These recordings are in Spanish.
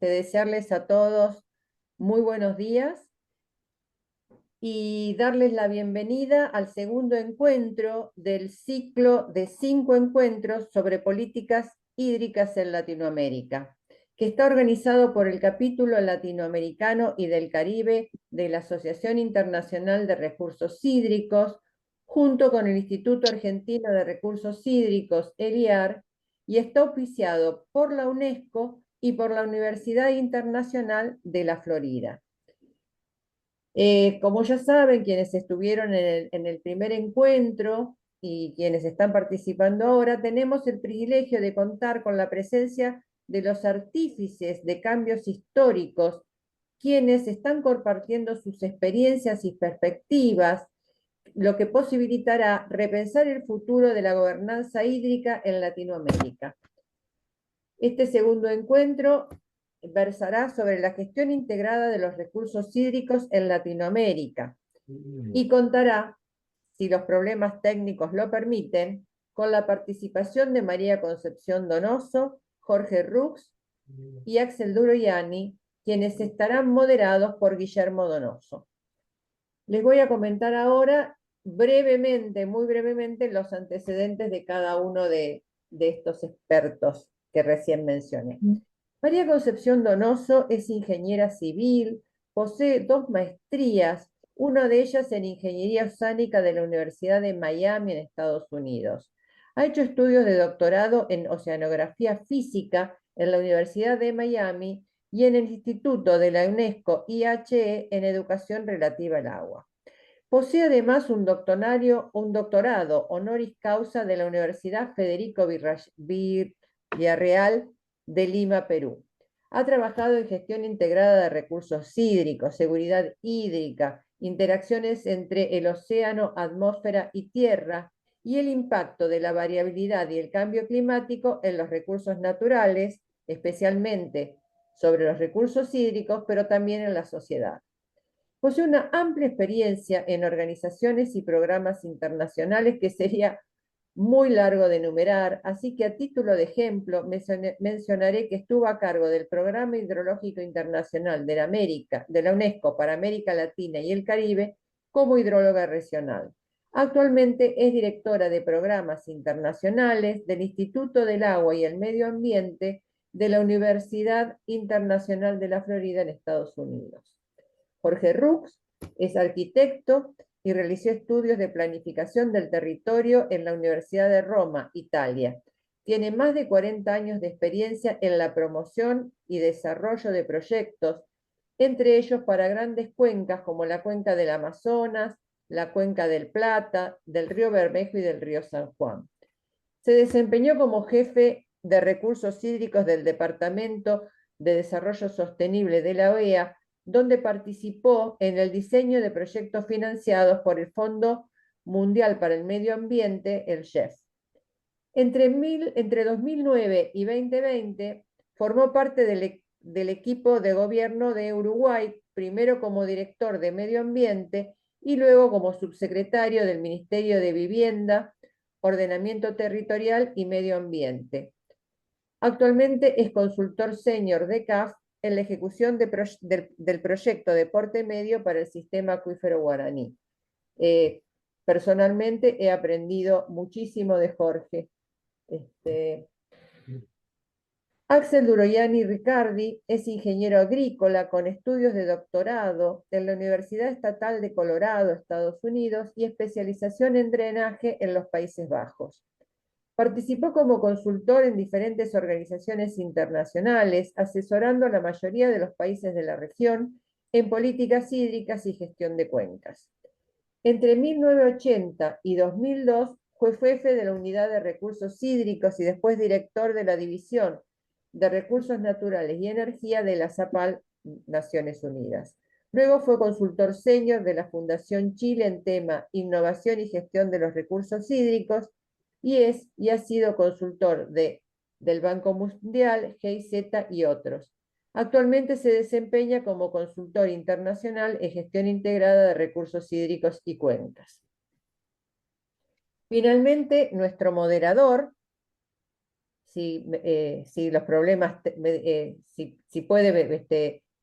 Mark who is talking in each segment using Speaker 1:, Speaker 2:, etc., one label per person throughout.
Speaker 1: desearles a todos muy buenos días y darles la bienvenida al segundo encuentro del ciclo de 5 encuentros sobre políticas hídricas en Latinoamérica, que está organizado por el capítulo latinoamericano y del Caribe de la Asociación Internacional de Recursos Hídricos, junto con el Instituto Argentino de Recursos Hídricos, el IAR, y está auspiciado por la UNESCO y por la Universidad Internacional de la Florida. Como ya saben, quienes estuvieron en el primer encuentro y quienes están participando ahora, tenemos el privilegio de contar con la presencia de los artífices de cambios históricos, quienes están compartiendo sus experiencias y perspectivas, lo que posibilitará repensar el futuro de la gobernanza hídrica en Latinoamérica. Este segundo encuentro versará sobre la gestión integrada de los recursos hídricos en Latinoamérica y contará, si los problemas técnicos lo permiten, con la participación de María Concepción Donoso, Jorge Rux y Axel Duroiani, quienes estarán moderados por Guillermo Donoso. Les voy a comentar ahora brevemente, muy brevemente, los antecedentes de cada uno de estos expertos que recién mencioné. María Concepción Donoso es ingeniera civil, posee 2 maestrías, una de ellas en Ingeniería Oceánica de la Universidad de Miami en Estados Unidos. Ha hecho estudios de doctorado en Oceanografía Física en la Universidad de Miami y en el Instituto de la UNESCO IHE en Educación Relativa al Agua. Posee además un doctorado honoris causa de la Universidad Federico Villarreal de Lima, Perú. Ha trabajado en gestión integrada de recursos hídricos, seguridad hídrica, interacciones entre el océano, atmósfera y tierra, y el impacto de la variabilidad y el cambio climático en los recursos naturales, especialmente sobre los recursos hídricos, pero también en la sociedad. Posee una amplia experiencia en organizaciones y programas internacionales que sería muy largo de enumerar, así que a título de ejemplo mencionaré que estuvo a cargo del Programa Hidrológico Internacional de la UNESCO para América Latina y el Caribe como hidróloga regional. Actualmente es directora de programas internacionales del Instituto del Agua y el Medio Ambiente de la Universidad Internacional de la Florida en Estados Unidos. Jorge Rux es arquitecto y realizó estudios de planificación del territorio en la Universidad de Roma, Italia. Tiene más de 40 años de experiencia en la promoción y desarrollo de proyectos, entre ellos para grandes cuencas como la cuenca del Amazonas, la cuenca del Plata, del río Bermejo y del río San Juan. Se desempeñó como jefe de recursos hídricos del Departamento de Desarrollo Sostenible de la OEA, donde participó en el diseño de proyectos financiados por el Fondo Mundial para el Medio Ambiente, el GEF. Entre 2009 y 2020 formó parte del equipo de gobierno de Uruguay, primero como director de Medio Ambiente y luego como subsecretario del Ministerio de Vivienda, Ordenamiento Territorial y Medio Ambiente. Actualmente es consultor senior de CAF en la ejecución del proyecto de Porte Medio para el sistema acuífero guaraní. Personalmente he aprendido muchísimo de Jorge. Axel Duroiani Riccardi es ingeniero agrícola con estudios de doctorado en la Universidad Estatal de Colorado, Estados Unidos, y especialización en drenaje en los Países Bajos. Participó como consultor en diferentes organizaciones internacionales, asesorando a la mayoría de los países de la región en políticas hídricas y gestión de cuencas. Entre 1980 y 2002 fue jefe de la Unidad de Recursos Hídricos y después director de la División de Recursos Naturales y Energía de la SAPAL, Naciones Unidas. Luego fue consultor senior de la Fundación Chile en tema Innovación y Gestión de los Recursos Hídricos y ha sido consultor del Banco Mundial, GIZ y otros. Actualmente se desempeña como consultor internacional en gestión integrada de recursos hídricos y cuencas. Finalmente, nuestro moderador si los problemas, si puede,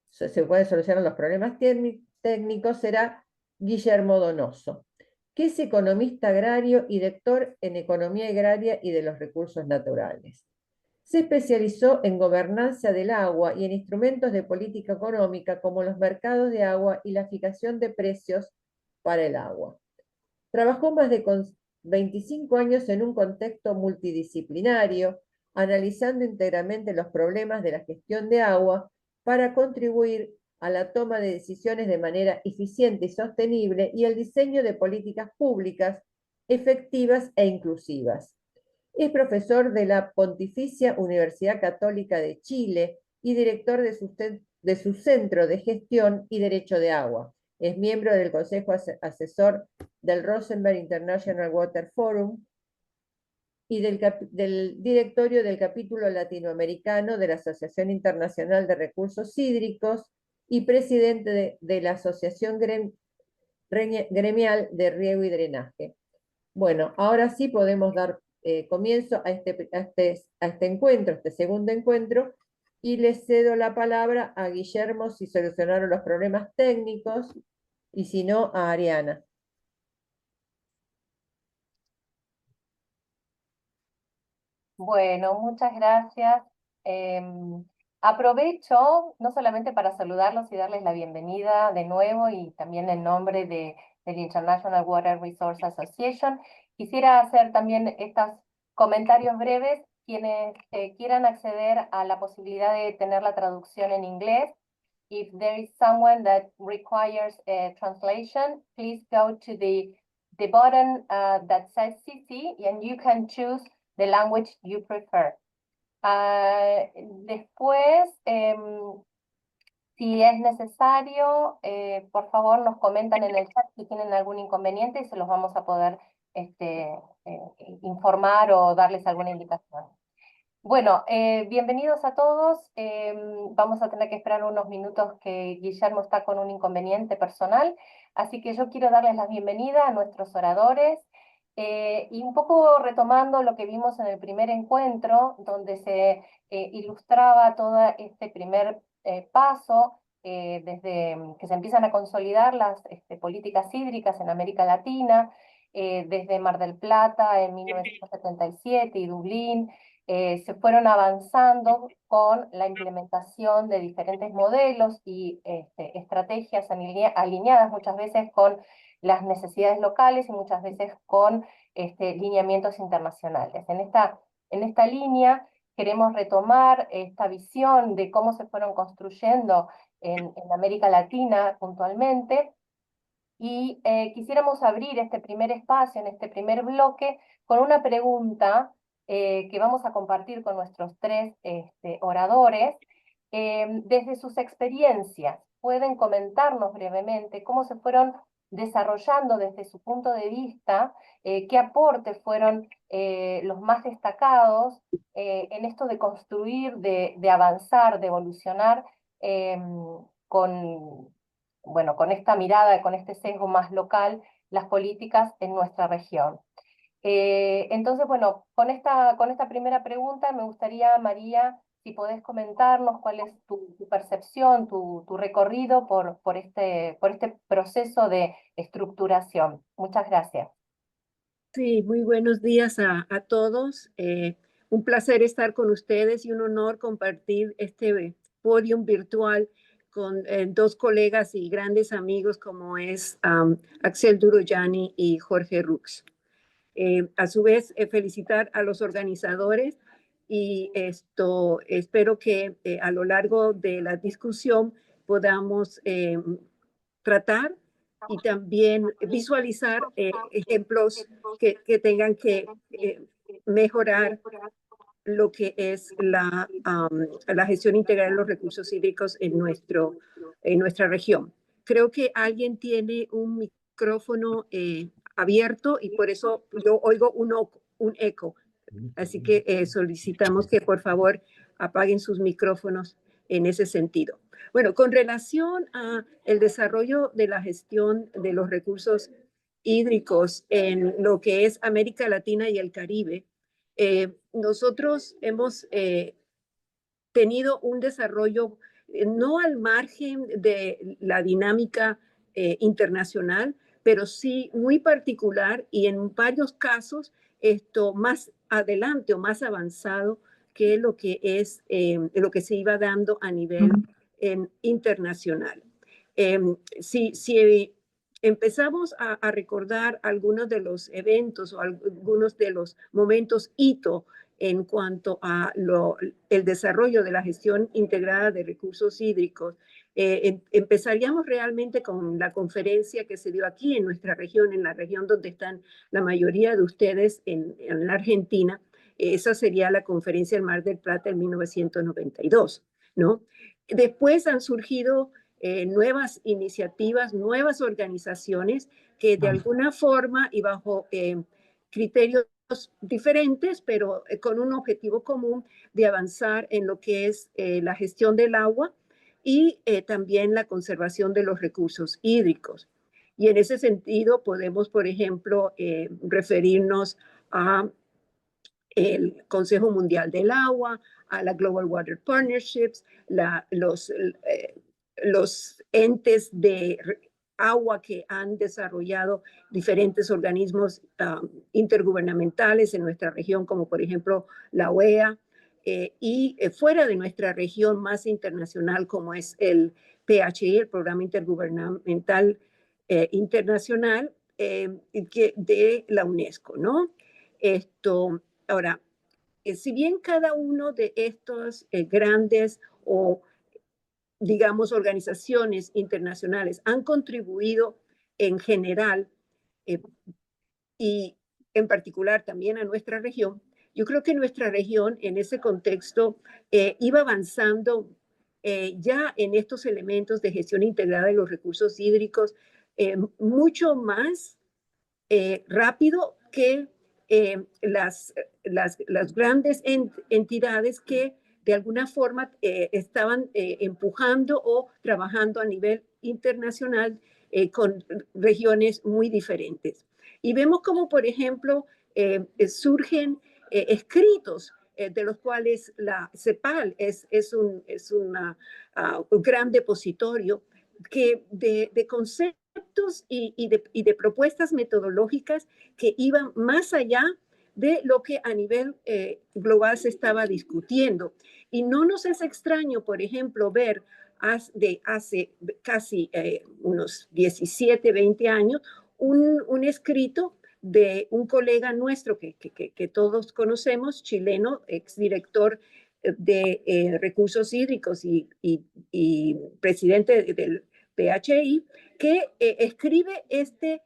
Speaker 1: se pueden solucionar los problemas técnicos, será Guillermo Donoso, que es economista agrario y doctor en economía agraria y de los recursos naturales. Se especializó en gobernanza del agua y en instrumentos de política económica como los mercados de agua y la fijación de precios para el agua. Trabajó más de 25 años en un contexto multidisciplinario, analizando íntegramente los problemas de la gestión de agua para contribuir a la toma de decisiones de manera eficiente y sostenible y el diseño de políticas públicas efectivas e inclusivas. Es profesor de la Pontificia Universidad Católica de Chile y director de su Centro de Gestión y Derecho de Agua. Es miembro del Consejo Asesor del Rosenberg International Water Forum y del directorio del capítulo latinoamericano de la Asociación Internacional de Recursos Hídricos y presidente de la Asociación Gremial de Riego y Drenaje. Bueno, ahora sí podemos dar comienzo a este encuentro, este segundo encuentro, y les cedo la palabra a Guillermo si solucionaron los problemas técnicos y si no, a Ariana.
Speaker 2: Bueno, muchas gracias. Aprovecho no solamente para saludarlos y darles la bienvenida de nuevo y también en nombre del International Water Resource Association. Quisiera hacer también estos comentarios breves. Quienes quieran acceder a la posibilidad de tener la traducción en inglés, if there is someone that requires a translation, please go to the button that says CC and you can choose the language you prefer. Después, si es necesario, por favor nos comentan en el chat si tienen algún inconveniente y se los vamos a poder informar o darles alguna indicación. Bueno, bienvenidos a todos. Vamos a tener que esperar unos minutos que Guillermo está con un inconveniente personal, así que yo quiero darles la bienvenida a nuestros oradores y un poco retomando lo que vimos en el primer encuentro, donde se ilustraba todo este primer paso desde que se empiezan a consolidar las políticas hídricas en América Latina, desde Mar del Plata en 1977 y Dublín. Se fueron avanzando con la implementación de diferentes modelos y estrategias alineadas muchas veces con las necesidades locales y muchas veces con lineamientos internacionales. En esta línea queremos retomar esta visión de cómo se fueron construyendo en América Latina puntualmente, y quisiéramos abrir este primer espacio, en este primer bloque, con una pregunta que vamos a compartir con nuestros tres oradores. Desde sus experiencias, pueden comentarnos brevemente cómo se fueron desarrollando desde su punto de vista, qué aportes fueron los más destacados en esto de construir, de avanzar, de evolucionar con esta mirada, con este sesgo más local, las políticas en nuestra región. Entonces, bueno, con esta primera pregunta me gustaría, María, si podés comentarnos cuál es tu percepción, tu recorrido por este proceso de estructuración. Muchas gracias.
Speaker 3: Sí, muy buenos días a todos. Un placer estar con ustedes y un honor compartir este podium virtual con dos colegas y grandes amigos como es Axel Duroyani y Jorge Rux. A su vez, felicitar a los organizadores y espero que a lo largo de la discusión podamos tratar y también visualizar ejemplos que tengan que mejorar lo que es la gestión integral de los recursos hídricos en nuestra región. Creo que alguien tiene un micrófono abierto y por eso yo oigo un eco. Así que solicitamos que por favor apaguen sus micrófonos en ese sentido. Bueno, con relación a el desarrollo de la gestión de los recursos hídricos en lo que es América Latina y el Caribe, nosotros hemos tenido un desarrollo no al margen de la dinámica internacional, pero sí muy particular y en varios casos esto más adelante o más avanzado que lo que es lo que se iba dando a nivel internacional. Si empezamos a recordar algunos de los eventos o algunos de los momentos hito en cuanto a el desarrollo de la gestión integrada de recursos hídricos, empezaríamos realmente con la conferencia que se dio aquí en nuestra región, en la región donde están la mayoría de ustedes en la Argentina. Esa sería la conferencia del Mar del Plata en 1992, ¿no? Después han surgido nuevas iniciativas, nuevas organizaciones que de alguna forma y bajo criterios diferentes, pero con un objetivo común de avanzar en lo que es la gestión del agua y también la conservación de los recursos hídricos. Y en ese sentido podemos, por ejemplo, referirnos a el Consejo Mundial del Agua, a la Global Water Partnerships, los entes de agua que han desarrollado diferentes organismos intergubernamentales en nuestra región, como por ejemplo la OEA, y fuera de nuestra región más internacional, como es el PHI, el Programa Intergubernamental Internacional de la UNESCO, ¿no? Ahora, si bien cada uno de estos grandes o digamos, organizaciones internacionales han contribuido en general y en particular también a nuestra región, yo creo que nuestra región en ese contexto iba avanzando ya en estos elementos de gestión integrada de los recursos hídricos mucho más rápido que las grandes entidades que de alguna forma estaban empujando o trabajando a nivel internacional con regiones muy diferentes. Y vemos como, por ejemplo, surgen escritos de los cuales la CEPAL es un gran depositorio que de conceptos y de propuestas metodológicas que iban más allá de lo que a nivel global se estaba discutiendo. Y no nos es extraño, por ejemplo, ver de hace casi unos 17, 20 años, un escrito de un colega nuestro que todos conocemos, chileno, exdirector de recursos hídricos y presidente del PHI, que escribe este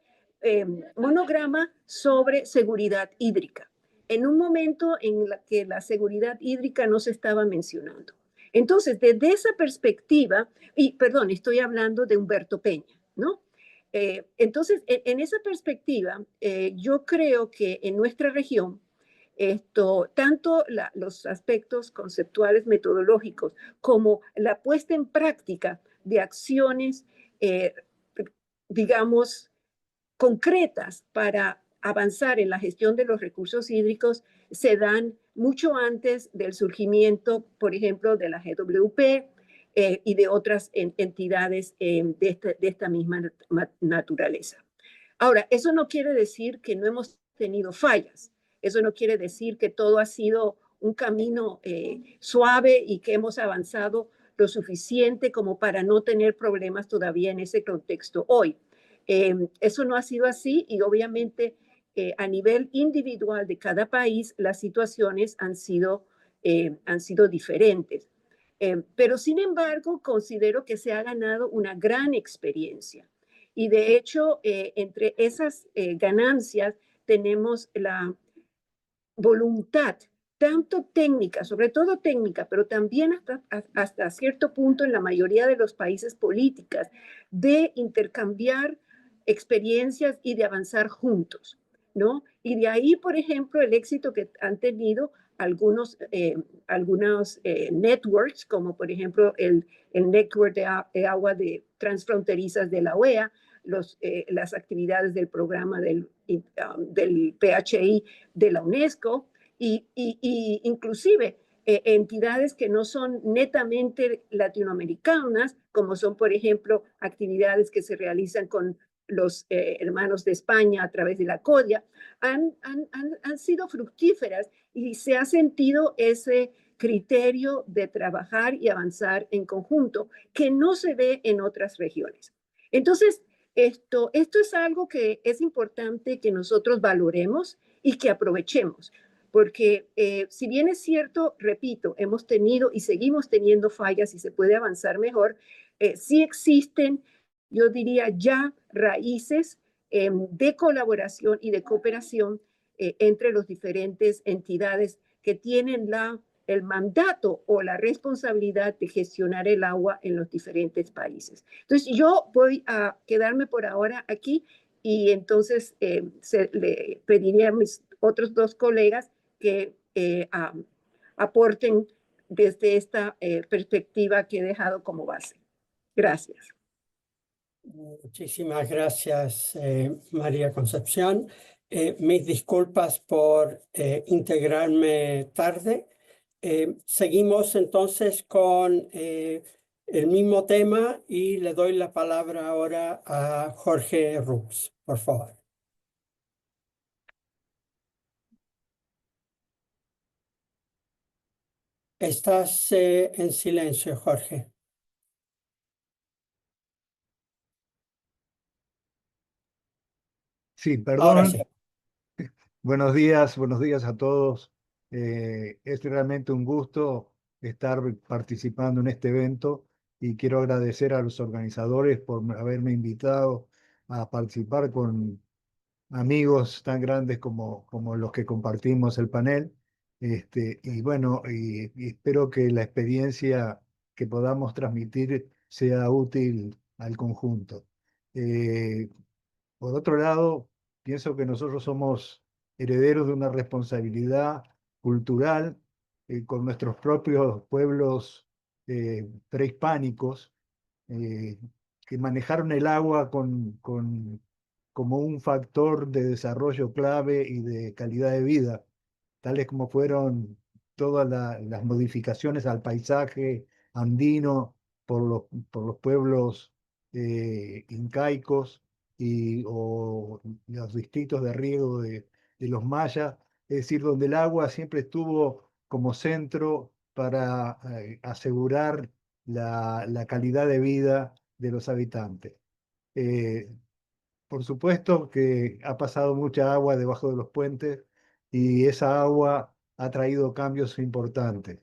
Speaker 3: monograma sobre seguridad hídrica, en un momento en el que la seguridad hídrica no se estaba mencionando. Entonces, desde esa perspectiva, y perdón, estoy hablando de Humberto Peña, ¿no? Entonces, en esa perspectiva, yo creo que en nuestra región, tanto los aspectos conceptuales metodológicos como la puesta en práctica de acciones, digamos, concretas para avanzar en la gestión de los recursos hídricos se dan mucho antes del surgimiento, por ejemplo, de la GWP y de otras entidades de esta misma naturaleza. Ahora, eso no quiere decir que no hemos tenido fallas. Eso no quiere decir que todo ha sido un camino suave y que hemos avanzado lo suficiente como para no tener problemas todavía en ese contexto hoy. Eso no ha sido así y obviamente a nivel individual de cada país las situaciones han sido diferentes. Pero sin embargo, considero que se ha ganado una gran experiencia. Y de hecho, entre esas ganancias tenemos la voluntad, tanto técnica, sobre todo técnica, pero también hasta cierto punto en la mayoría de los países políticas, de intercambiar experiencias y de avanzar juntos, ¿no? Y de ahí, por ejemplo, el éxito que han tenido algunos networks, como por ejemplo el network de agua de transfronterizas de la OEA, las actividades del programa del PHI de la UNESCO, y inclusive entidades que no son netamente latinoamericanas, como son, por ejemplo, actividades que se realizan con los hermanos de España a través de la CODIA, han sido fructíferas y se ha sentido ese criterio de trabajar y avanzar en conjunto que no se ve en otras regiones. Entonces, esto es algo que es importante que nosotros valoremos y que aprovechemos, porque si bien es cierto, repito, hemos tenido y seguimos teniendo fallas y se puede avanzar mejor, sí existen, yo diría, ya raíces de colaboración y de cooperación entre las diferentes entidades que tienen el mandato o la responsabilidad de gestionar el agua en los diferentes países. Entonces, yo voy a quedarme por ahora aquí y entonces le pediría a mis otros dos colegas que aporten desde esta perspectiva que he dejado como base. Gracias.
Speaker 4: Muchísimas gracias, María Concepción. Mis disculpas por integrarme tarde. Seguimos entonces con el mismo tema y le doy la palabra ahora a Jorge Rux, por favor. Estás en silencio, Jorge.
Speaker 5: Sí,
Speaker 4: Ahora
Speaker 5: perdón.
Speaker 4: sí.
Speaker 5: Buenos días a todos. Es realmente un gusto estar participando en este evento y quiero agradecer a los organizadores por haberme invitado a participar con amigos tan grandes como los que compartimos el panel. Y bueno, y espero que la experiencia que podamos transmitir sea útil al conjunto. Eh, por otro lado, pienso que nosotros somos herederos de una responsabilidad cultural con nuestros propios pueblos prehispánicos eh, que manejaron el agua como un factor de desarrollo clave y de calidad de vida, tales como fueron todas las modificaciones al paisaje andino por los pueblos incaicos o los distritos de riego de los mayas, es decir, donde el agua siempre estuvo como centro para asegurar la calidad de vida de los habitantes. Eh, por supuesto que ha pasado mucha agua debajo de los puentes y esa agua ha traído cambios importantes.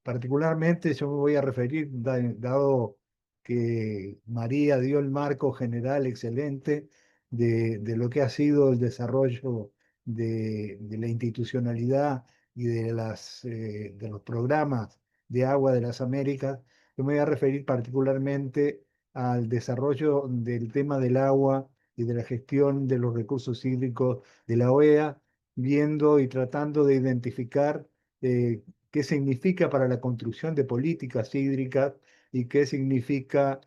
Speaker 5: Particularmente yo me voy a referir, dado que María dio el marco general excelente de lo que ha sido el desarrollo de la institucionalidad y de los programas de agua de las Américas, yo me voy a referir particularmente al desarrollo del tema del agua y de la gestión de los recursos hídricos de la OEA, viendo y tratando de identificar qué significa para la construcción de políticas hídricas y qué significa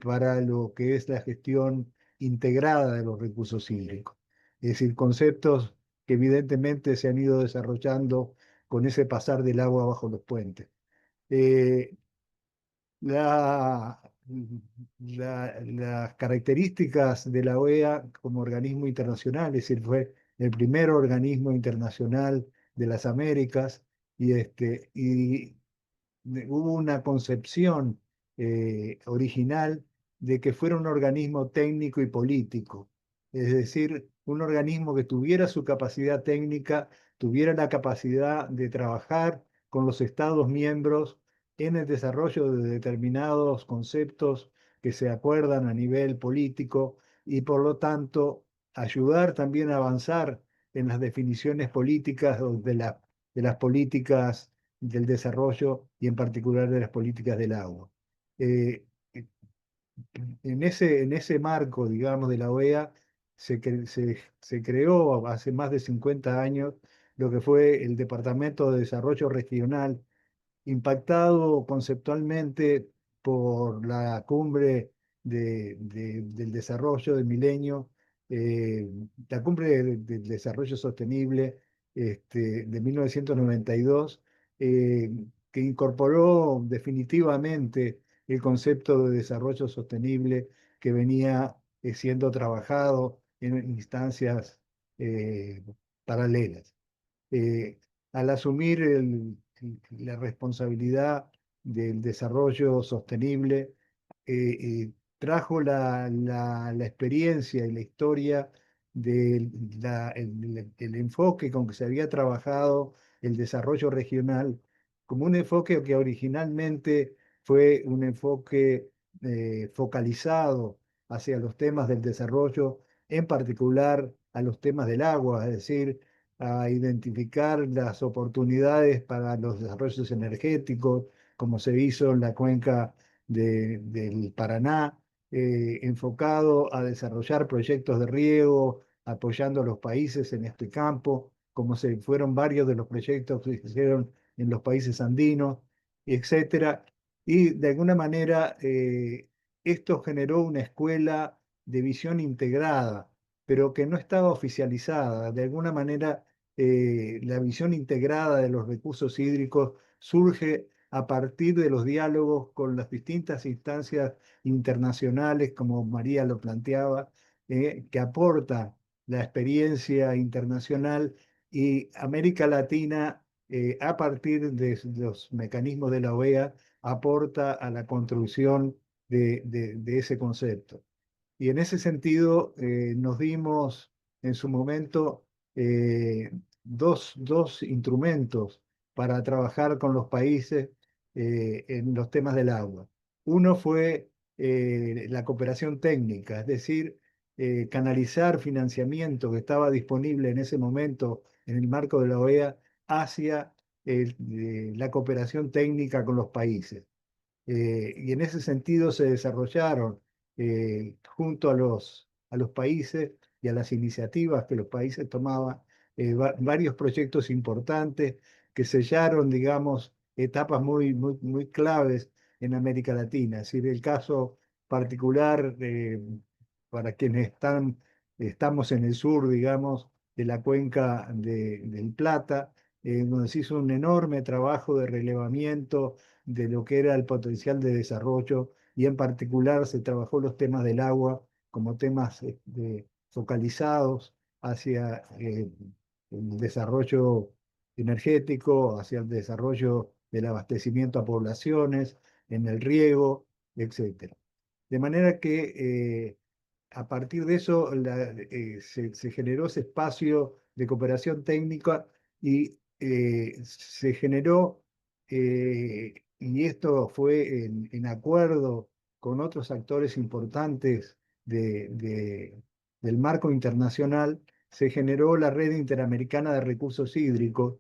Speaker 5: para lo que es la gestión integrada de los recursos hídricos. Es decir, conceptos que evidentemente se han ido desarrollando con ese pasar del agua bajo los puentes. Eh, la, las características de la OEA como organismo internacional, es decir, fue el primer organismo internacional de las Américas y hubo una concepción original de que fuera un organismo técnico y político, es decir, un organismo que tuviera su capacidad técnica, tuviera la capacidad de trabajar con los Estados miembros en el desarrollo de determinados conceptos que se acuerdan a nivel político y por lo tanto ayudar también a avanzar en las definiciones políticas de las políticas del desarrollo y en particular de las políticas del agua. Eh, en ese marco, digamos, de la OEA, se creó hace más de 50 años lo que fue el Departamento de Desarrollo Regional, impactado conceptualmente por la cumbre del desarrollo del milenio, la cumbre del desarrollo sostenible de 1992, que incorporó definitivamente el concepto de desarrollo sostenible que venía siendo trabajado en instancias eh, paralelas. Eh, Al asumir la responsabilidad del desarrollo sostenible, trajo la experiencia y la historia del enfoque con que se había trabajado el desarrollo regional, como un enfoque que originalmente fue un enfoque focalizado hacia los temas del desarrollo, en particular a los temas del agua, es decir, a identificar las oportunidades para los desarrollos energéticos, como se hizo en la cuenca del Paraná, enfocado a desarrollar proyectos de riego, apoyando a los países en este campo, como se fueron varios de los proyectos que se hicieron en los países andinos, etcétera. Y de alguna manera esto generó una escuela de visión integrada, pero que no estaba oficializada. De alguna manera la visión integrada de los recursos hídricos surge a partir de los diálogos con las distintas instancias internacionales, como María lo planteaba, que aporta la experiencia internacional, y América Latina, a partir de los mecanismos de la OEA, aporta a la construcción de ese concepto. Y en ese sentido, nos dimos en su momento dos instrumentos para trabajar con los países en los temas del agua. Uno fue la cooperación técnica, es decir, canalizar financiamiento que estaba disponible en ese momento en el marco de la OEA hacia la cooperación técnica con los países. Y en ese sentido se desarrollaron junto a los países y a las iniciativas que los países tomaban, varios proyectos importantes que sellaron, digamos, etapas muy claves en América Latina. Es decir, el caso particular para quienes estamos en el sur, digamos, de la cuenca del Plata, donde se hizo un enorme trabajo de relevamiento de lo que era el potencial de desarrollo, y en particular se trabajó los temas del agua como temas focalizados hacia el desarrollo energético, hacia el desarrollo del abastecimiento a poblaciones, en el riego, etcétera. De manera que a partir de eso se generó ese espacio de cooperación técnica, y se generó, y esto fue en acuerdo con otros actores importantes del marco internacional, se generó la Red Interamericana de Recursos Hídricos,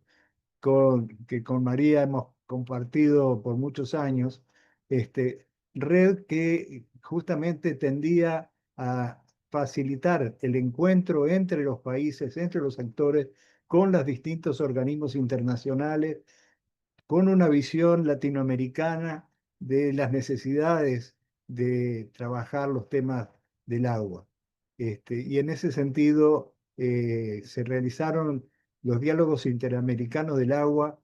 Speaker 5: que con María hemos compartido por muchos años, red que justamente tendía a facilitar el encuentro entre los países, entre los actores, con los distintos organismos internacionales, con una visión latinoamericana de las necesidades de trabajar los temas del agua. Y en ese sentido se realizaron los diálogos interamericanos del agua.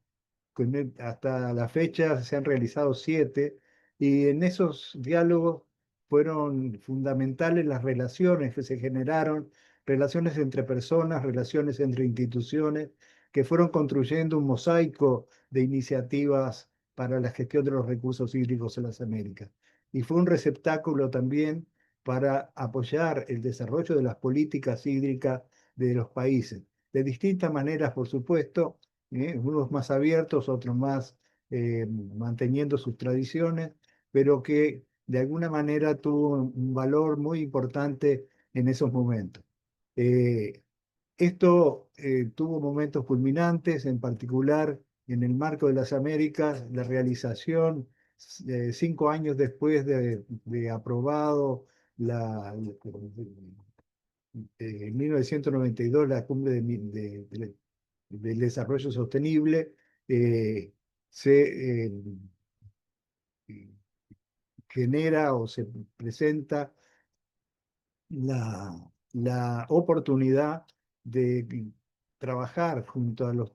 Speaker 5: Hasta la fecha se han realizado 7, y en esos diálogos fueron fundamentales las relaciones que se generaron, relaciones entre personas, relaciones entre instituciones, que fueron construyendo un mosaico de iniciativas para la gestión de los recursos hídricos en las Américas. Y fue un receptáculo también para apoyar el desarrollo de las políticas hídricas de los países, de distintas maneras, por supuesto, unos más abiertos, otros más manteniendo sus tradiciones, pero que de alguna manera tuvo un valor muy importante en esos momentos. Eh, Esto tuvo momentos culminantes, en particular en el marco de las Américas, la realización, 5 años después de aprobado en 1992 la cumbre del desarrollo sostenible, se genera o se presenta la oportunidad de trabajar junto a los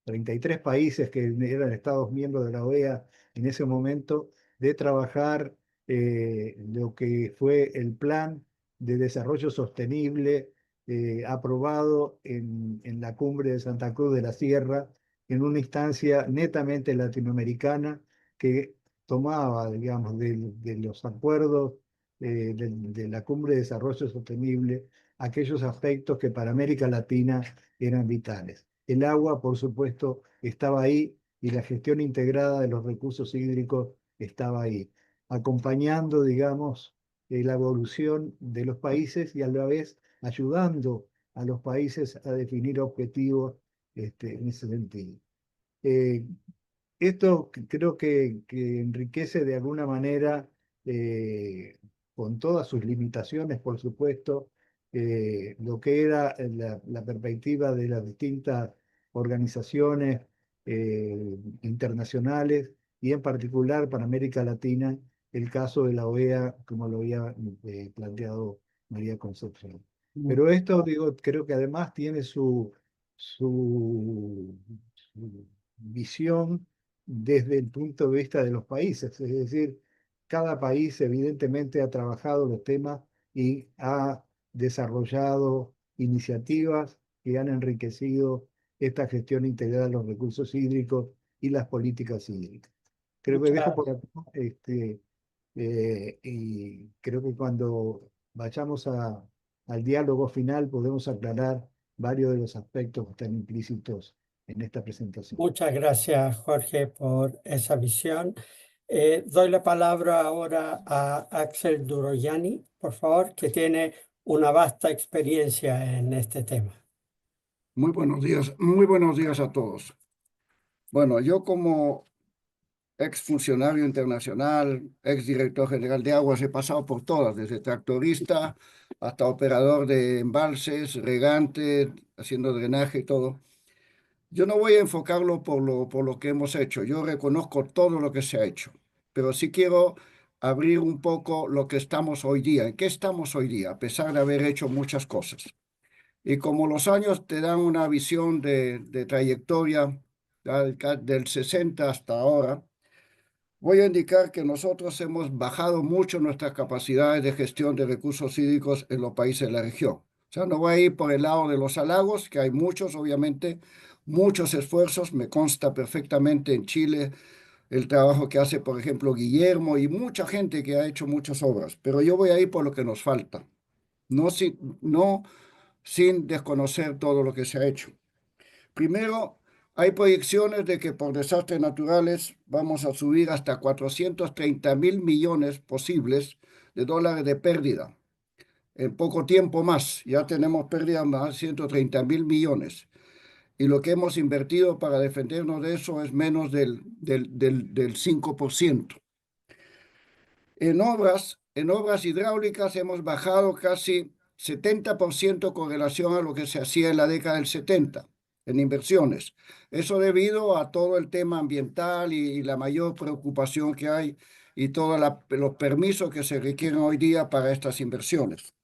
Speaker 5: 33 países que eran Estados miembros de la OEA en ese momento, de trabajar lo que fue el Plan de Desarrollo Sostenible aprobado en la cumbre de Santa Cruz de la Sierra, en una instancia netamente latinoamericana que tomaba, digamos, de los acuerdos de la cumbre de desarrollo sostenible aquellos aspectos que para América Latina eran vitales. El agua, por supuesto, estaba ahí y la gestión integrada de los recursos hídricos estaba ahí, acompañando, digamos, la evolución de los países y a la vez ayudando a los países a definir objetivos en ese sentido. Eh, Esto creo que enriquece de alguna manera, con todas sus limitaciones, por supuesto, lo que era la perspectiva de las distintas organizaciones internacionales y en particular para América Latina, el caso de la OEA, como lo había planteado María Concepción. Pero esto, digo, creo que además tiene su visión desde el punto de vista de los países. Es decir, cada país evidentemente ha trabajado los temas y ha desarrollado iniciativas que han enriquecido esta gestión integral de los recursos hídricos y las políticas hídricas. Creo que dejo por acá, y creo que cuando vayamos al diálogo final podemos aclarar varios de los aspectos que están implícitos en esta presentación.
Speaker 4: Muchas gracias, Jorge, por esa visión. Doy la palabra ahora a Axel Duroyani, por favor, que tiene una vasta experiencia en este tema.
Speaker 6: Muy buenos días a todos. Bueno, yo como exfuncionario internacional, exdirector general de aguas, he pasado por todas, desde tractorista hasta operador de embalses, regante, haciendo drenaje y todo. Yo no voy a enfocarlo por lo que hemos hecho. Yo reconozco todo lo que se ha hecho, pero sí quiero abrir un poco lo que estamos hoy día. ¿En qué estamos hoy día? A pesar de haber hecho muchas cosas. Y como los años te dan una visión de trayectoria del 60 hasta ahora, voy a indicar que nosotros hemos bajado mucho nuestras capacidades de gestión de recursos hídricos en los países de la región. O sea, no voy a ir por el lado de los halagos, que hay muchos, obviamente, muchos esfuerzos. Me consta perfectamente en Chile el trabajo que hace, por ejemplo, Guillermo y mucha gente que ha hecho muchas obras. Pero yo voy a ir por lo que nos falta, no sin desconocer todo lo que se ha hecho. Primero, hay proyecciones de que por desastres naturales vamos a subir hasta 430.000 millones posibles de dólares de pérdida. En poco tiempo más, ya tenemos pérdidas más de 130.000 millones. Y lo que hemos invertido para defendernos de eso es menos del 5%. En obras hidráulicas hemos bajado casi 70% con relación a lo que se hacía en la década del 70 en inversiones. Eso debido a todo el tema ambiental y la mayor preocupación que hay y todos los permisos que se requieren hoy día para estas inversiones.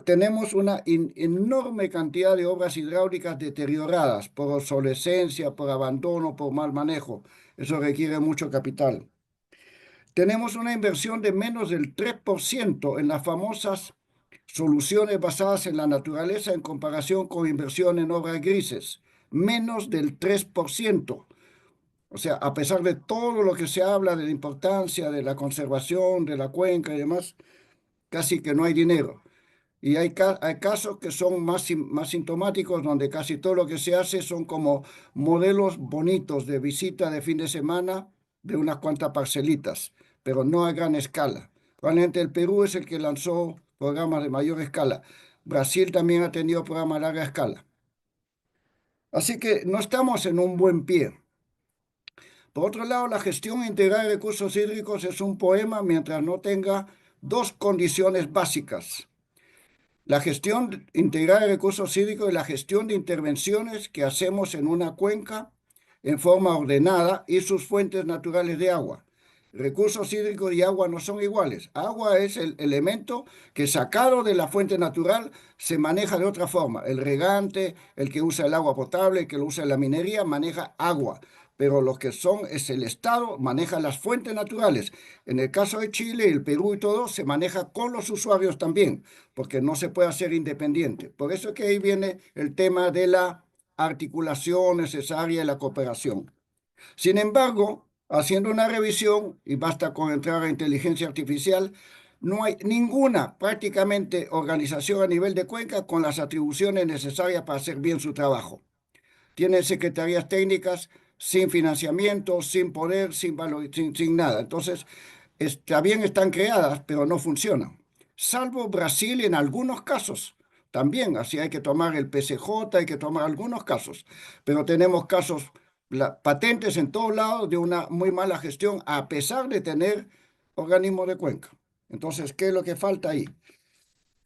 Speaker 6: Tenemos una enorme cantidad de obras hidráulicas deterioradas por obsolescencia, por abandono, por mal manejo. Eso requiere mucho capital. Tenemos una inversión de menos del 3% en las famosas soluciones basadas en la naturaleza en comparación con inversión en obras grises. Menos del 3%. O sea, a pesar de todo lo que se habla de la importancia de la conservación de la cuenca y demás, casi que no hay dinero. Y hay casos que son más sintomáticos, donde casi todo lo que se hace son como modelos bonitos de visita de fin de semana de unas cuantas parcelitas, pero no a gran escala. Probablemente el Perú es el que lanzó programas de mayor escala. Brasil también ha tenido programas a larga escala. Así que no estamos en un buen pie. Por otro lado, la gestión integral de recursos hídricos es un poema mientras no tenga dos condiciones básicas: la gestión integral de recursos hídricos y la gestión de intervenciones que hacemos en una cuenca en forma ordenada y sus fuentes naturales de agua. Recursos hídricos y agua no son iguales. Agua es el elemento que sacado de la fuente natural se maneja de otra forma. El regante, el que usa el agua potable, el que lo usa en la minería, maneja agua. Pero lo que son es el Estado, maneja las fuentes naturales. En el caso de Chile, el Perú y todo, se maneja con los usuarios también, porque no se puede hacer independiente. Por eso es que ahí viene el tema de la articulación necesaria y la cooperación. Sin embargo, haciendo una revisión, y basta con entrar a inteligencia artificial, no hay ninguna prácticamente organización a nivel de cuenca con las atribuciones necesarias para hacer bien su trabajo. Tienen secretarías técnicas sin financiamiento, sin poder, sin valor, sin nada. Entonces, también están creadas, pero no funcionan. Salvo Brasil en algunos casos. También, así hay que tomar el PCJ, hay que tomar algunos casos. Pero tenemos casos patentes en todos lados de una muy mala gestión, a pesar de tener organismos de cuenca. Entonces, ¿qué es lo que falta ahí?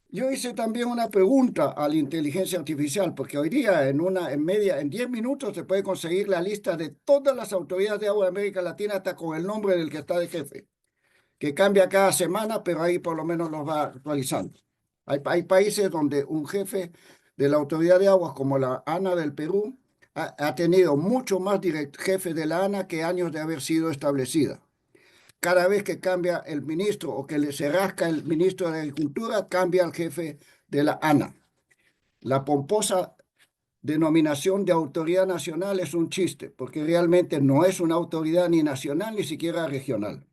Speaker 6: Yo hice también una pregunta a la inteligencia artificial, porque hoy día en 10 minutos se puede conseguir la lista de todas las autoridades de agua de América Latina, hasta con el nombre del que está de jefe, que cambia cada semana, pero ahí por lo menos los va actualizando. Hay países donde un jefe de la autoridad de aguas, como la ANA del Perú, ha tenido mucho más jefe de la ANA que años de haber sido establecida. Cada vez que cambia el ministro o que se rasca el ministro de Agricultura, cambia el jefe de la ANA. La pomposa denominación de autoridad nacional es un chiste, porque realmente no es una autoridad ni nacional ni siquiera regional.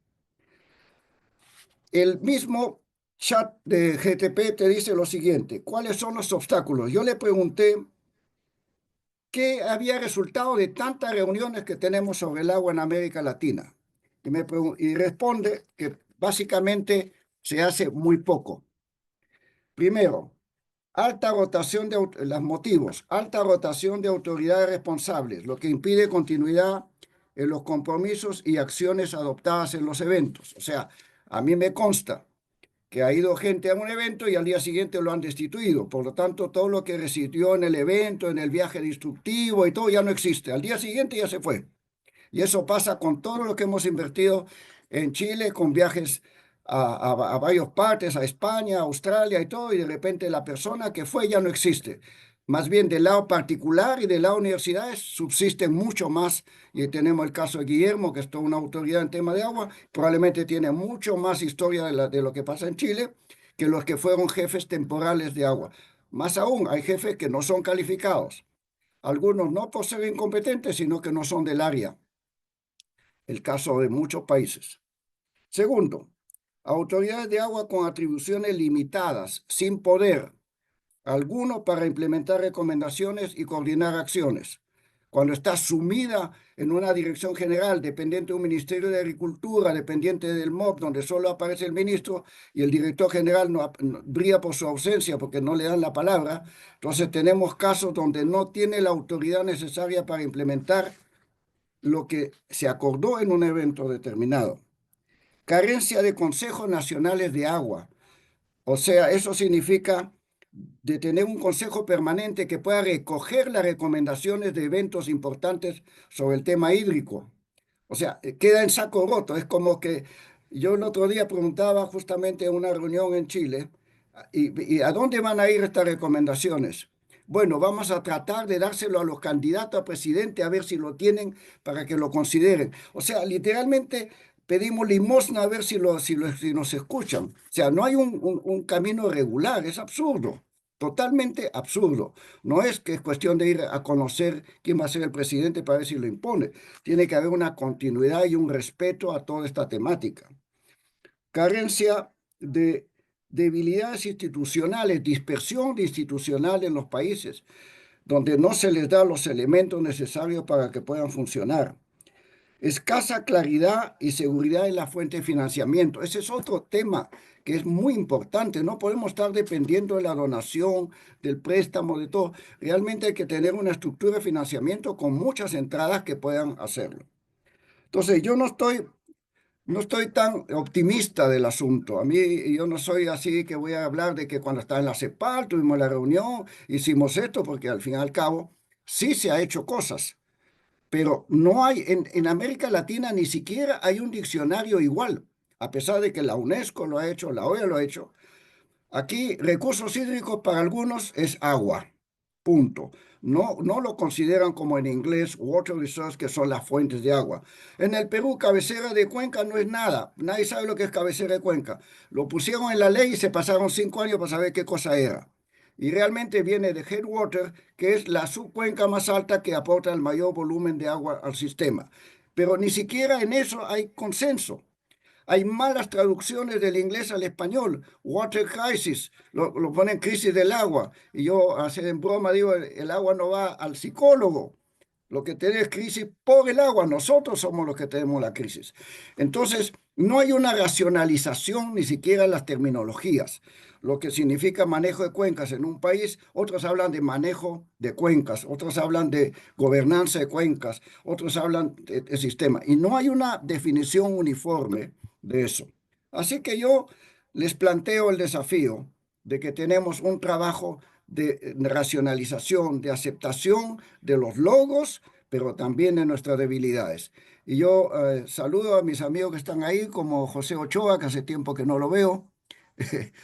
Speaker 6: El mismo chat de GTP te dice lo siguiente: ¿cuáles son los obstáculos? Yo le pregunté qué había resultado de tantas reuniones que tenemos sobre el agua en América Latina. Y responde que básicamente se hace muy poco. Primero, alta rotación los motivos, alta rotación de autoridades responsables, lo que impide continuidad en los compromisos y acciones adoptadas en los eventos. O sea, a mí me consta que ha ido gente a un evento y al día siguiente lo han destituido. Por lo tanto, todo lo que residió en el evento, en el viaje destructivo y todo ya no existe. Al día siguiente ya se fue. Y eso pasa con todo lo que hemos invertido en Chile, con viajes a varias partes, a España, a Australia y todo, y de repente la persona que fue ya no existe. Más bien del lado particular y del lado universidades subsisten mucho más. Y tenemos el caso de Guillermo, que es toda una autoridad en tema de agua, probablemente tiene mucho más historia de lo que pasa en Chile que los que fueron jefes temporales de agua. Más aún, hay jefes que no son calificados. Algunos no por ser incompetentes, sino que no son del área. El caso de muchos países. Segundo, autoridades de agua con atribuciones limitadas, sin poder alguno para implementar recomendaciones y coordinar acciones. Cuando está sumida en una dirección general, dependiente de un Ministerio de Agricultura, dependiente del MOP, donde solo aparece el ministro y el director general no brilla por su ausencia porque no le dan la palabra, entonces tenemos casos donde no tiene la autoridad necesaria para implementar lo que se acordó en un evento determinado. Carencia de consejos nacionales de agua. O sea, eso significa de tener un consejo permanente que pueda recoger las recomendaciones de eventos importantes sobre el tema hídrico. O sea, queda en saco roto. Es como que yo el otro día preguntaba justamente en una reunión en Chile, ¿y a dónde van a ir estas recomendaciones? Bueno, vamos a tratar de dárselo a los candidatos a presidente a ver si lo tienen para que lo consideren. O sea, literalmente pedimos limosna a ver si nos escuchan. O sea, no hay un camino regular, es absurdo, totalmente absurdo. No es que es cuestión de ir a conocer quién va a ser el presidente para ver si lo impone. Tiene que haber una continuidad y un respeto a toda esta temática. Carencia de debilidades institucionales, dispersión institucional en los países, donde no se les da los elementos necesarios para que puedan funcionar. Escasa claridad y seguridad en la fuente de financiamiento. Ese es otro tema que es muy importante. No podemos estar dependiendo de la donación, del préstamo, de todo. Realmente hay que tener una estructura de financiamiento con muchas entradas que puedan hacerlo. Entonces, yo no estoy tan optimista del asunto. A mí, yo no soy así que voy a hablar de que cuando estaba en la CEPAL tuvimos la reunión, hicimos esto, porque al fin y al cabo sí se ha hecho cosas. pero no hay, en América Latina ni siquiera hay un diccionario igual, a pesar de que la UNESCO lo ha hecho, la OEA lo ha hecho. Aquí, recursos hídricos para algunos es agua, punto. No lo consideran como en inglés water resource, que son las fuentes de agua. En el Perú, cabecera de cuenca no es nada. Nadie sabe lo que es cabecera de cuenca. Lo pusieron en la ley y se pasaron 5 años para saber qué cosa era. Y realmente viene de headwater, que es la subcuenca más alta que aporta el mayor volumen de agua al sistema. Pero ni siquiera en eso hay consenso. Hay malas traducciones del inglés al español. Water crisis, lo ponen crisis del agua. Y yo, hacer en broma, digo, el agua no va al psicólogo. Lo que tiene es crisis por el agua. Nosotros somos los que tenemos la crisis. Entonces, no hay una racionalización ni siquiera en las terminologías. Lo que significa manejo de cuencas en un país, otros hablan de manejo de cuencas, otros hablan de gobernanza de cuencas, otros hablan de sistema. Y no hay una definición uniforme de eso. Así que yo les planteo el desafío de que tenemos un trabajo de racionalización, de aceptación de los logros, pero también de nuestras debilidades. Y yo saludo a mis amigos que están ahí, como José Ochoa, que hace tiempo que no lo veo.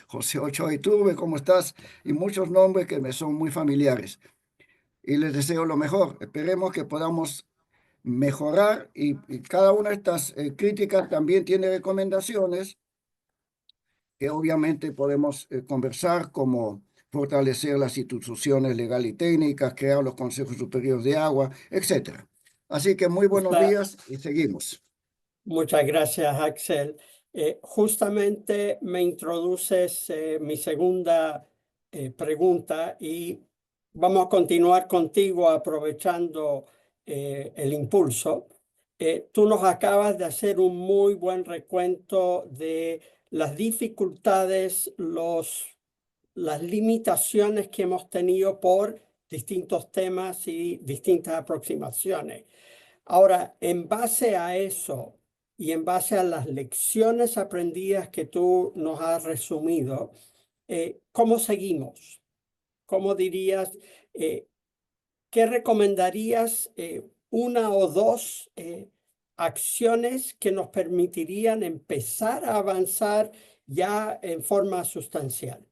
Speaker 6: José Ochoa Iturbe, ¿cómo estás? Y muchos nombres que me son muy familiares. Y les deseo lo mejor. Esperemos que podamos mejorar y cada una de estas críticas también tiene recomendaciones que obviamente podemos conversar, como fortalecer las instituciones legales y técnicas, crear los consejos superiores de agua, etc. Así que muy buenos días y seguimos.
Speaker 4: Muchas gracias, Axel. Justamente me introduces mi segunda pregunta y vamos a continuar contigo aprovechando el impulso. Tú nos acabas de hacer un muy buen recuento de las dificultades, las limitaciones que hemos tenido por distintos temas y distintas aproximaciones. Ahora, en base a eso y en base a las lecciones aprendidas que tú nos has resumido, ¿cómo seguimos? ¿Cómo dirías, qué recomendarías una o dos acciones que nos permitirían empezar a avanzar ya en forma sustancial?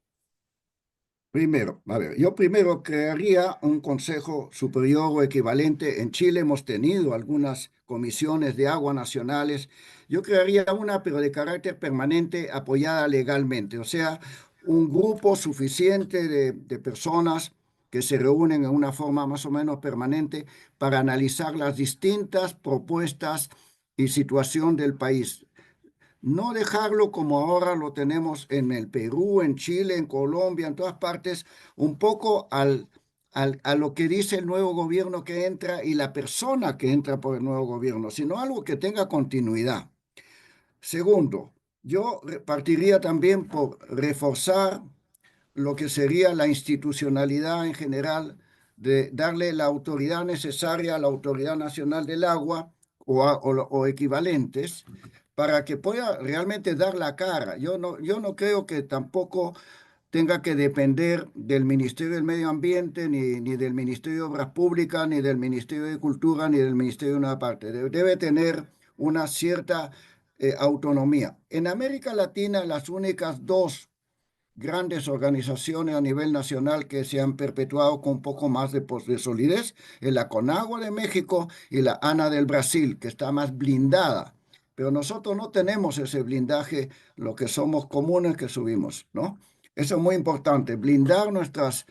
Speaker 6: Primero, a ver, yo primero crearía un consejo superior o equivalente. En Chile hemos tenido algunas comisiones de agua nacionales. Yo crearía una, pero de carácter permanente, apoyada legalmente. O sea, un grupo suficiente de personas que se reúnen en una forma más o menos permanente para analizar las distintas propuestas y situación del país. No dejarlo como ahora lo tenemos en el Perú, en Chile, en Colombia, en todas partes, un poco a lo que dice el nuevo gobierno que entra y la persona que entra por el nuevo gobierno, sino algo que tenga continuidad. Segundo, yo partiría también por reforzar lo que sería la institucionalidad en general, de darle la autoridad necesaria a la Autoridad Nacional del Agua o equivalentes para que pueda realmente dar la cara. Yo no creo que tampoco tenga que depender del Ministerio del Medio Ambiente, ni del Ministerio de Obras Públicas, ni del Ministerio de Cultura, ni del Ministerio de una parte. Debe tener una cierta autonomía. En América Latina, las únicas dos grandes organizaciones a nivel nacional que se han perpetuado con un poco más de solidez es la CONAGUA de México y la ANA del Brasil, que está más blindada. Pero nosotros no tenemos ese blindaje, lo que somos comunes que subimos, ¿no? Eso es muy importante, blindar nuestras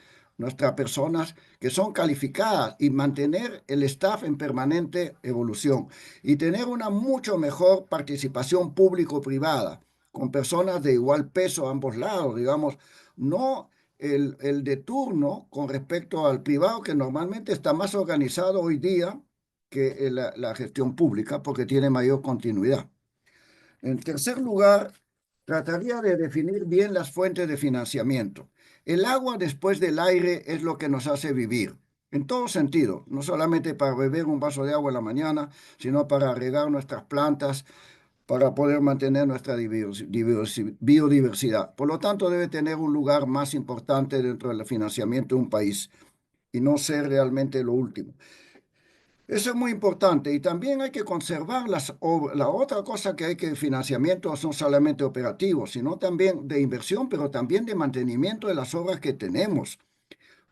Speaker 6: personas que son calificadas y mantener el staff en permanente evolución y tener una mucho mejor participación público-privada con personas de igual peso a ambos lados, digamos, no el de turno con respecto al privado, que normalmente está más organizado hoy día que la gestión pública porque tiene mayor continuidad. En tercer lugar, trataría de definir bien las fuentes de financiamiento. El agua después del aire es lo que nos hace vivir, en todo sentido, no solamente para beber un vaso de agua en la mañana, sino para regar nuestras plantas, para poder mantener nuestra biodiversidad. Por lo tanto, debe tener un lugar más importante dentro del financiamiento de un país y no ser realmente lo último. Eso es muy importante y también hay que conservar las obras. La otra cosa que hay que financiamiento son solamente operativos, sino también de inversión, pero también de mantenimiento de las obras que tenemos.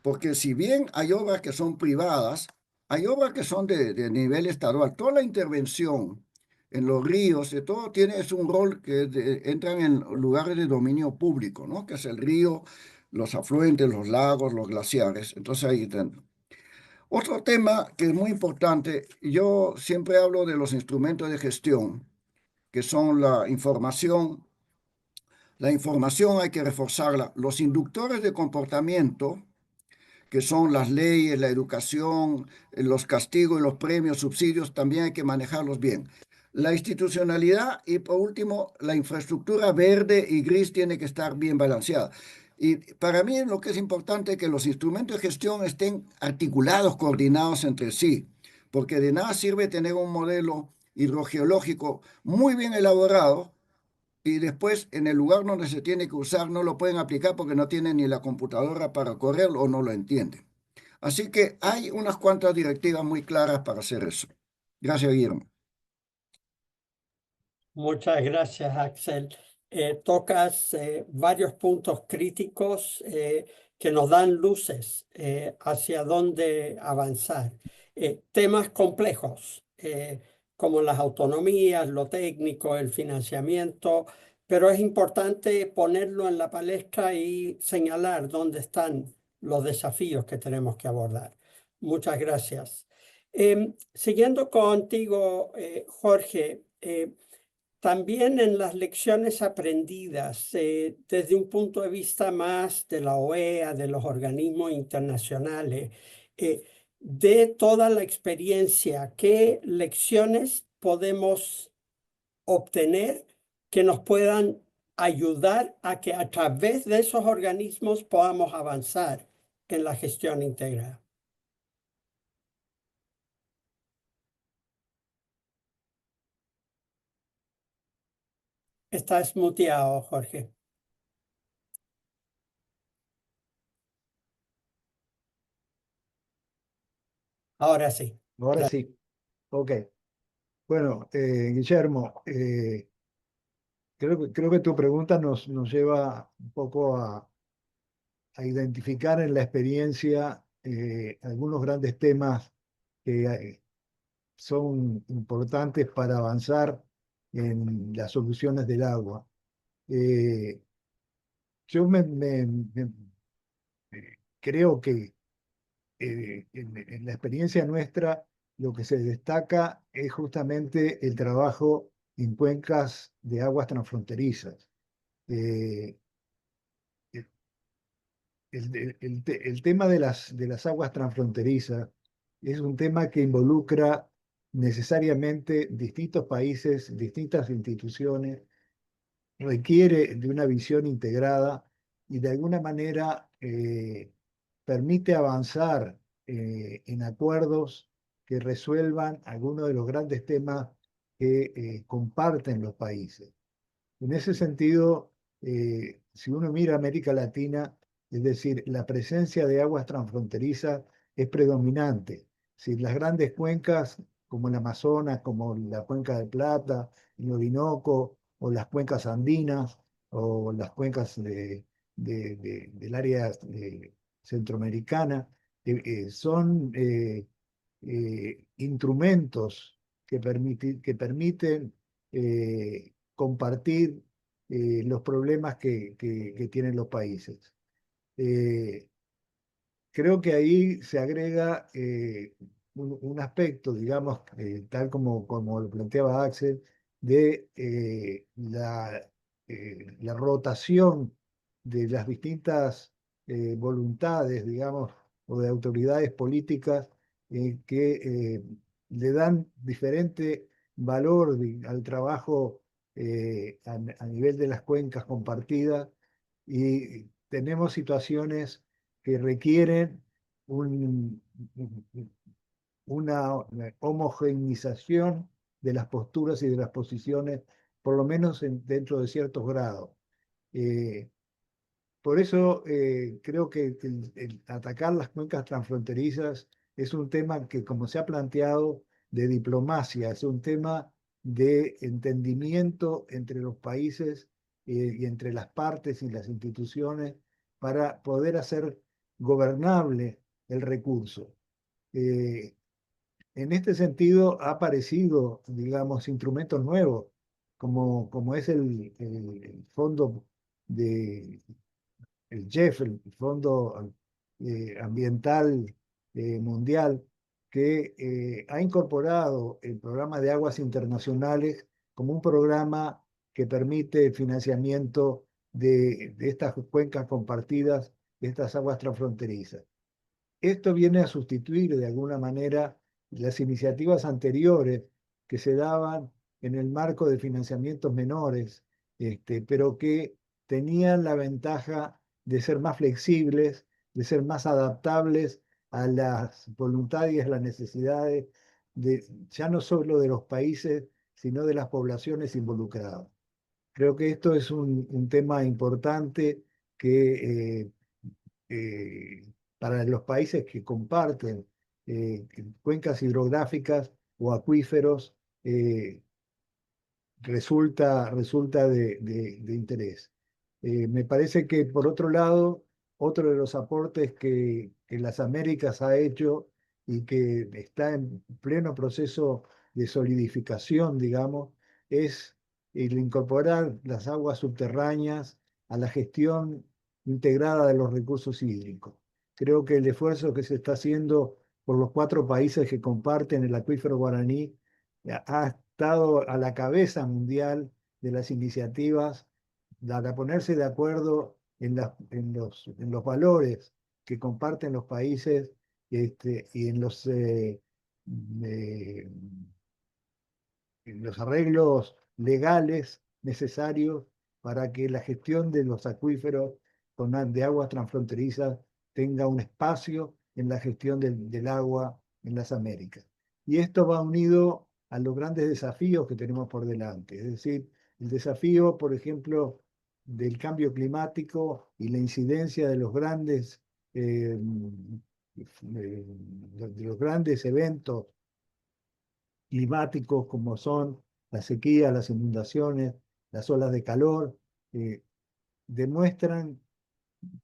Speaker 6: Porque si bien hay obras que son privadas, hay obras que son de nivel estatal. Toda la intervención en los ríos, de todo tiene es un rol que entran en lugares de dominio público, ¿no? Que es el río, los afluentes, los lagos, los glaciares. Entonces ahí están. Otro tema que es muy importante, yo siempre hablo de los instrumentos de gestión, que son la información. La información hay que reforzarla. Los inductores de comportamiento, que son las leyes, la educación, los castigos y los premios, subsidios, también hay que manejarlos bien. La institucionalidad y por último, la infraestructura verde y gris tiene que estar bien balanceada. Y para mí lo que es importante es que los instrumentos de gestión estén articulados, coordinados entre sí, porque de nada sirve tener un modelo hidrogeológico muy bien elaborado y después en el lugar donde se tiene que usar no lo pueden aplicar porque no tienen ni la computadora para correrlo o no lo entienden. Así que hay unas cuantas directivas muy claras para hacer eso. Gracias, Guillermo.
Speaker 4: Muchas gracias, Axel. Tocas varios puntos críticos que nos dan luces hacia dónde avanzar. Temas complejos como las autonomías, lo técnico, el financiamiento, pero es importante ponerlo en la palestra y señalar dónde están los desafíos que tenemos que abordar. Muchas gracias. Siguiendo contigo, Jorge, también en las lecciones aprendidas desde un punto de vista más de la OEA, de los organismos internacionales, de toda la experiencia, ¿qué lecciones podemos obtener que nos puedan ayudar a que a través de esos organismos podamos avanzar en la gestión integrada? Estás muteado, Jorge. Ahora sí.
Speaker 5: Ahora sí. Ok. Bueno, Guillermo, creo que tu pregunta nos lleva un poco a identificar en la experiencia algunos grandes temas que son importantes para avanzar en las soluciones del agua. Eh, yo creo que en la experiencia nuestra lo que se destaca es justamente el trabajo en cuencas de aguas transfronterizas. Eh, el tema de las aguas transfronterizas es un tema que involucra necesariamente distintos países, distintas instituciones, requiere de una visión integrada y de alguna manera permite avanzar en acuerdos que resuelvan algunos de los grandes temas que comparten los países. En ese sentido, si uno mira América Latina, es decir, la presencia de aguas transfronterizas es predominante. Si las grandes cuencas como el Amazonas, como la Cuenca del Plata, el Orinoco, o las cuencas andinas, o las cuencas del área centroamericana, son instrumentos que permiten compartir los problemas que tienen los países. Creo que ahí se agrega un aspecto, digamos, tal como lo planteaba Axel, de la rotación de las distintas voluntades, digamos, o de autoridades políticas que le dan diferente valor al trabajo a nivel de las cuencas compartidas y tenemos situaciones que requieren una homogeneización de las posturas y de las posiciones, por lo menos dentro de ciertos grados. Eh, por eso creo que el atacar las cuencas transfronterizas es un tema que, como se ha planteado, de diplomacia, es un tema de entendimiento entre los países y entre las partes y las instituciones para poder hacer gobernable el recurso. En este sentido, ha aparecido, digamos, instrumentos nuevos, como es el fondo de el GEF, el Fondo Ambiental Mundial, que ha incorporado el programa de aguas internacionales como un programa que permite el financiamiento de estas cuencas compartidas, de estas aguas transfronterizas. Esto viene a sustituir de alguna manera las iniciativas anteriores que se daban en el marco de financiamientos menores, pero que tenían la ventaja de ser más flexibles, de ser más adaptables a las voluntades y a las necesidades ya no solo de los países, sino de las poblaciones involucradas. Creo que esto es un tema importante que para los países que comparten cuencas hidrográficas o acuíferos resulta de interés. Me parece que, por otro lado, otro de los aportes que las Américas ha hecho y que está en pleno proceso de solidificación, digamos, es el incorporar las aguas subterráneas a la gestión integrada de los recursos hídricos. Creo que el esfuerzo que se está haciendo por los 4 países que comparten el acuífero guaraní ha estado a la cabeza mundial de las iniciativas para ponerse de acuerdo en los valores que comparten los países y eh, en los arreglos legales necesarios para que la gestión de los acuíferos de aguas transfronterizas tenga un espacio en la gestión del agua en las Américas. Y esto va unido a los grandes desafíos que tenemos por delante, es decir, el desafío, por ejemplo, del cambio climático y la incidencia de los grandes, eventos climáticos como son la sequía, las inundaciones, las olas de calor, demuestran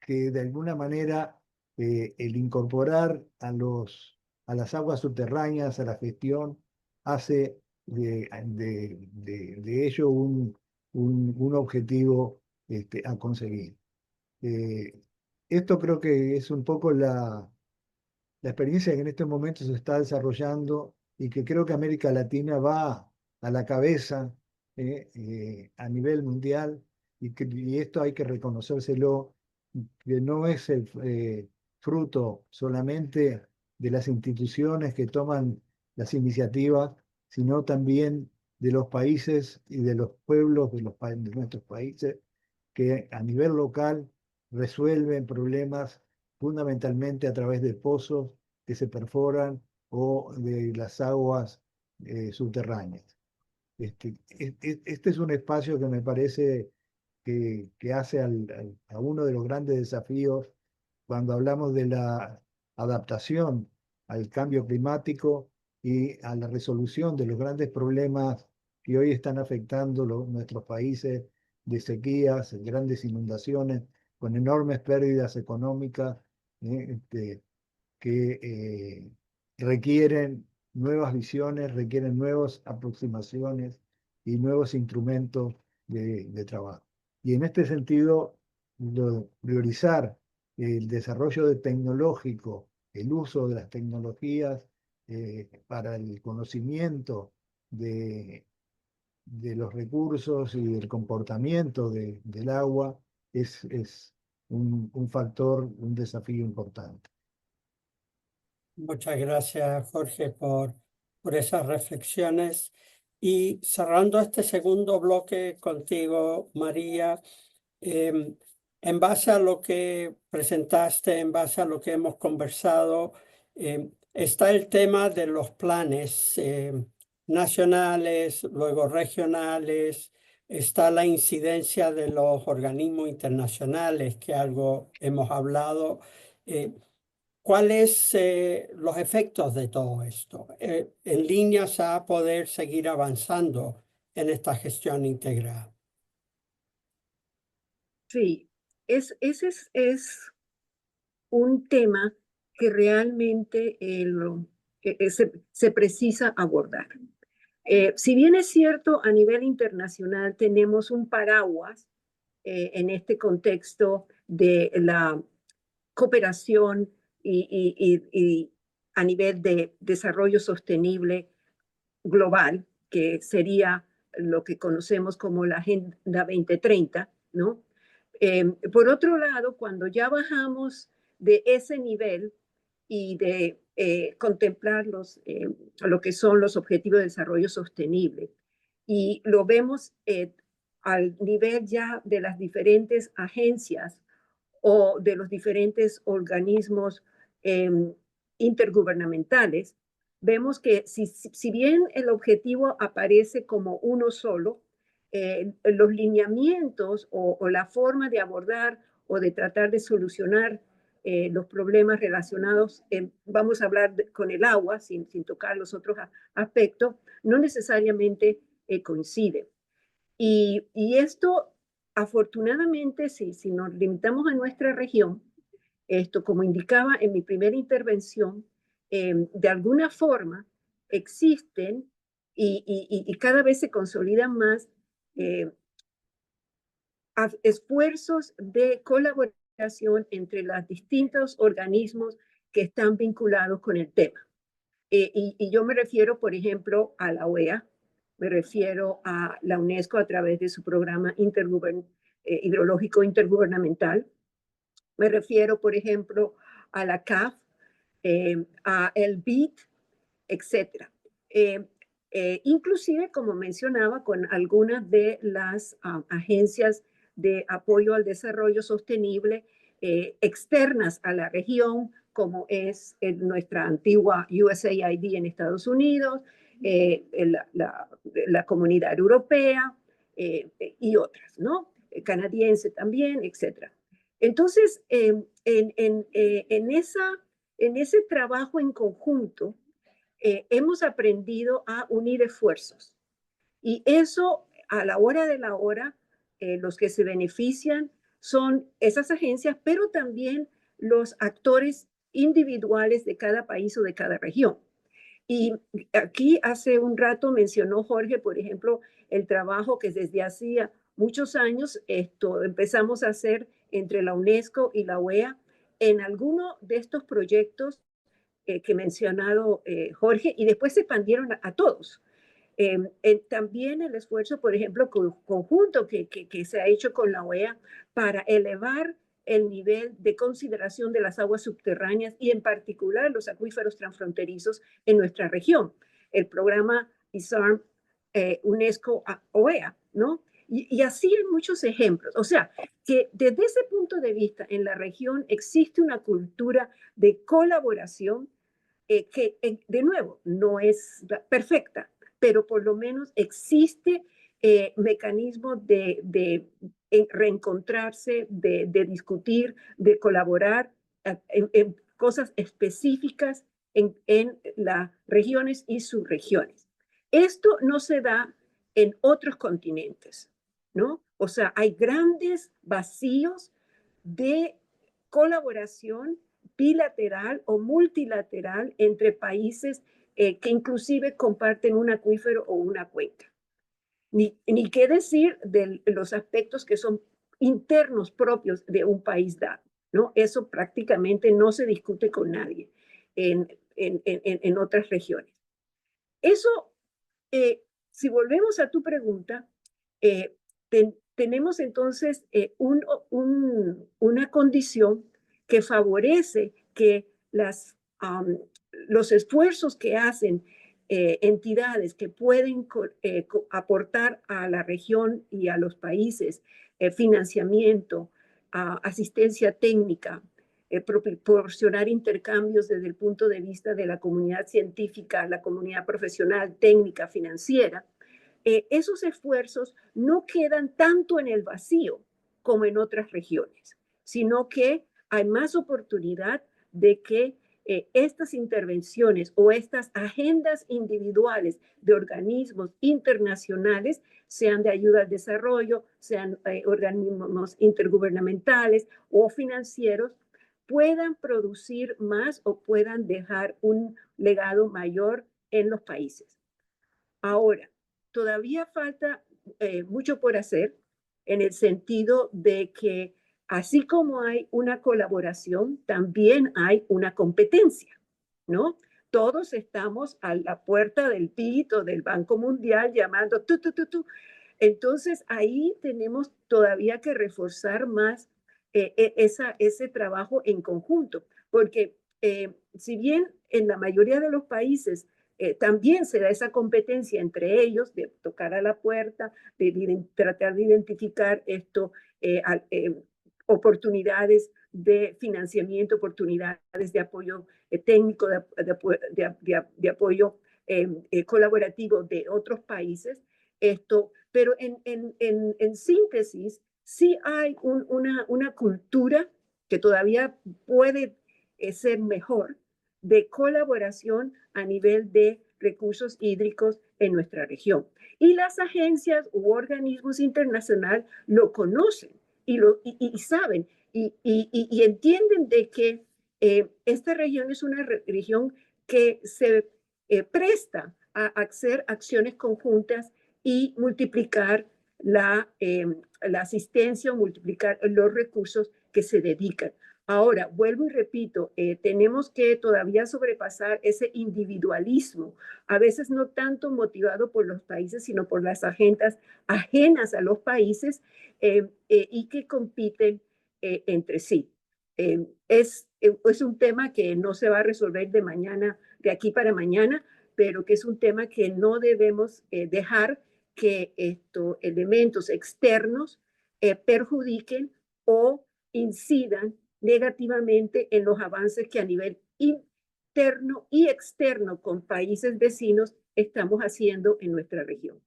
Speaker 5: que de alguna manera el incorporar a las aguas subterráneas a la gestión hace de ello un objetivo a conseguir. Esto creo que es un poco la experiencia que en estos momentos se está desarrollando y que creo que América Latina va a la cabeza a nivel mundial y esto hay que reconocérselo, que no es el fruto solamente de las instituciones que toman las iniciativas, sino también de los países y de los pueblos de nuestros países que a nivel local resuelven problemas fundamentalmente a través de pozos que se perforan o de las aguas subterráneas. Este es un espacio que me parece que hace a uno de los grandes desafíos cuando hablamos de la adaptación al cambio climático y a la resolución de los grandes problemas que hoy están afectando nuestros países de sequías, grandes inundaciones, con enormes pérdidas económicas que requieren nuevas visiones, requieren nuevas aproximaciones y nuevos instrumentos de trabajo. Y en este sentido, priorizar el desarrollo tecnológico, el uso de las tecnologías para el conocimiento de los recursos y del comportamiento del agua es un factor, un desafío importante.
Speaker 4: Muchas gracias, Jorge, por esas reflexiones. Y cerrando este segundo bloque contigo, María, en base a lo que presentaste, en base a lo que hemos conversado, está el tema de los planes nacionales, luego regionales, está la incidencia de los organismos internacionales, que algo hemos hablado. ¿Cuáles los efectos de todo esto en líneas a poder seguir avanzando en esta gestión integrada?
Speaker 3: Sí, ese es un tema que realmente se precisa abordar. Si bien es cierto, a nivel internacional tenemos un paraguas en este contexto de la cooperación y a nivel de desarrollo sostenible global, que sería lo que conocemos como la Agenda 2030, ¿no? Por otro lado, cuando ya bajamos de ese nivel y de contemplar lo que son los objetivos de desarrollo sostenible, y lo vemos al nivel ya de las diferentes agencias o de los diferentes organismos eh, intergubernamentales, vemos que si bien el objetivo aparece como uno solo, los lineamientos o la forma de abordar o de tratar de solucionar los problemas relacionados, vamos a hablar con el agua, sin tocar los otros aspectos, no necesariamente coinciden. Y esto, afortunadamente, si nos limitamos a nuestra región, esto, como indicaba en mi primera intervención, de alguna forma existen y cada vez se consolidan más eh, esfuerzos de colaboración entre los distintos organismos que están vinculados con el tema. Y yo me refiero, por ejemplo, a la OEA, me refiero a la UNESCO a través de su programa hidrológico intergubernamental, me refiero, por ejemplo, a la CAF, a el BID, etcétera. Inclusive, como mencionaba, con algunas de las agencias de apoyo al desarrollo sostenible externas a la región, como es nuestra antigua USAID en Estados Unidos, la Comunidad Europea y otras, ¿no? Canadiense también, etcétera. Entonces, en ese trabajo en conjunto, hemos aprendido a unir esfuerzos. Y eso, a la hora de la hora, los que se benefician son esas agencias, pero también los actores individuales de cada país o de cada región. Y aquí hace un rato mencionó Jorge, por ejemplo, el trabajo que desde hacía muchos años empezamos a hacer entre la UNESCO y la OEA en alguno de estos proyectos que mencionado Jorge, y después se expandieron a todos. También el esfuerzo, por ejemplo, conjunto que se ha hecho con la OEA para elevar el nivel de consideración de las aguas subterráneas y en particular los acuíferos transfronterizos en nuestra región. El programa ISARM UNESCO-OEA, ¿no? Y así hay muchos ejemplos. O sea, que desde ese punto de vista en la región existe una cultura de colaboración que, de nuevo, no es perfecta, pero por lo menos existe mecanismos de reencontrarse, de discutir, de colaborar en cosas específicas en las regiones y subregiones. Esto no se da en otros continentes, ¿no? O sea, hay grandes vacíos de colaboración bilateral o multilateral entre países que inclusive comparten un acuífero o una cuenca. Ni qué decir de los aspectos que son internos propios de un país dado, ¿no? Eso prácticamente no se discute con nadie en otras regiones. Eso, si volvemos a tu pregunta, tenemos entonces una condición que favorece que los esfuerzos que hacen entidades que pueden aportar a la región y a los países financiamiento, asistencia técnica, proporcionar intercambios desde el punto de vista de la comunidad científica, la comunidad profesional, técnica, financiera, esos esfuerzos no quedan tanto en el vacío como en otras regiones, sino que hay más oportunidad de que estas intervenciones o estas agendas individuales de organismos internacionales, sean de ayuda al desarrollo, sean organismos intergubernamentales o financieros, puedan producir más o puedan dejar un legado mayor en los países. Ahora, todavía falta mucho por hacer en el sentido de que así como hay una colaboración, también hay una competencia, ¿no? Todos estamos a la puerta del pito del Banco Mundial llamando tú, tú, tú, tú. Entonces, ahí tenemos todavía que reforzar más ese trabajo en conjunto, porque si bien en la mayoría de los países también se da esa competencia entre ellos de tocar a la puerta, de tratar de identificar esto, oportunidades de financiamiento, oportunidades de apoyo técnico, de apoyo colaborativo de otros países. Pero en síntesis, sí hay una cultura que todavía puede ser mejor de colaboración a nivel de recursos hídricos en nuestra región. Y las agencias u organismos internacionales lo conocen y saben y entienden de que esta región es una región que se presta a hacer acciones conjuntas y multiplicar la asistencia o multiplicar los recursos que se dedican. Ahora, vuelvo y repito, tenemos que todavía sobrepasar ese individualismo, a veces no tanto motivado por los países, sino por las agendas ajenas a los países y que compiten entre sí. Es un tema que no se va a resolver de aquí para mañana, pero que es un tema que no debemos dejar que estos elementos externos perjudiquen o incidan negativamente en los avances que a nivel interno y externo con países vecinos estamos haciendo en nuestra región.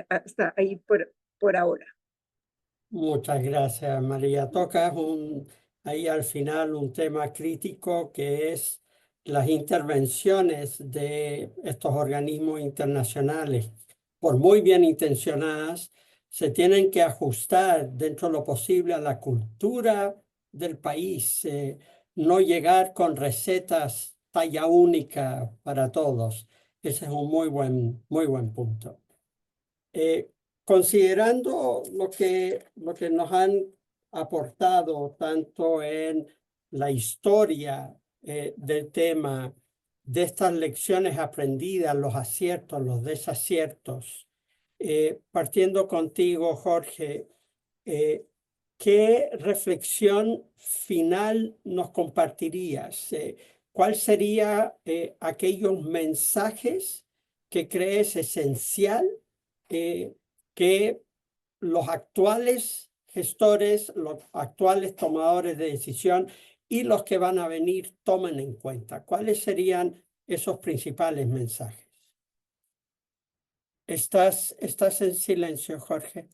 Speaker 3: Hasta ahí por ahora.
Speaker 4: Muchas gracias, María. Tocas ahí al final un tema crítico que es las intervenciones de estos organismos internacionales, por muy bien intencionadas, se tienen que ajustar dentro de lo posible a la cultura del país, no llegar con recetas talla única para todos. Ese es un muy buen punto. Considerando lo que nos han aportado tanto en la historia del tema, de estas lecciones aprendidas, los aciertos, los desaciertos, partiendo contigo, Jorge, ¿qué reflexión final nos compartirías? ¿Cuáles serían aquellos mensajes que crees esencial que los actuales gestores, los actuales tomadores de decisión y los que van a venir tomen en cuenta? ¿Cuáles serían esos principales mensajes? ¿Estás en silencio, Jorge?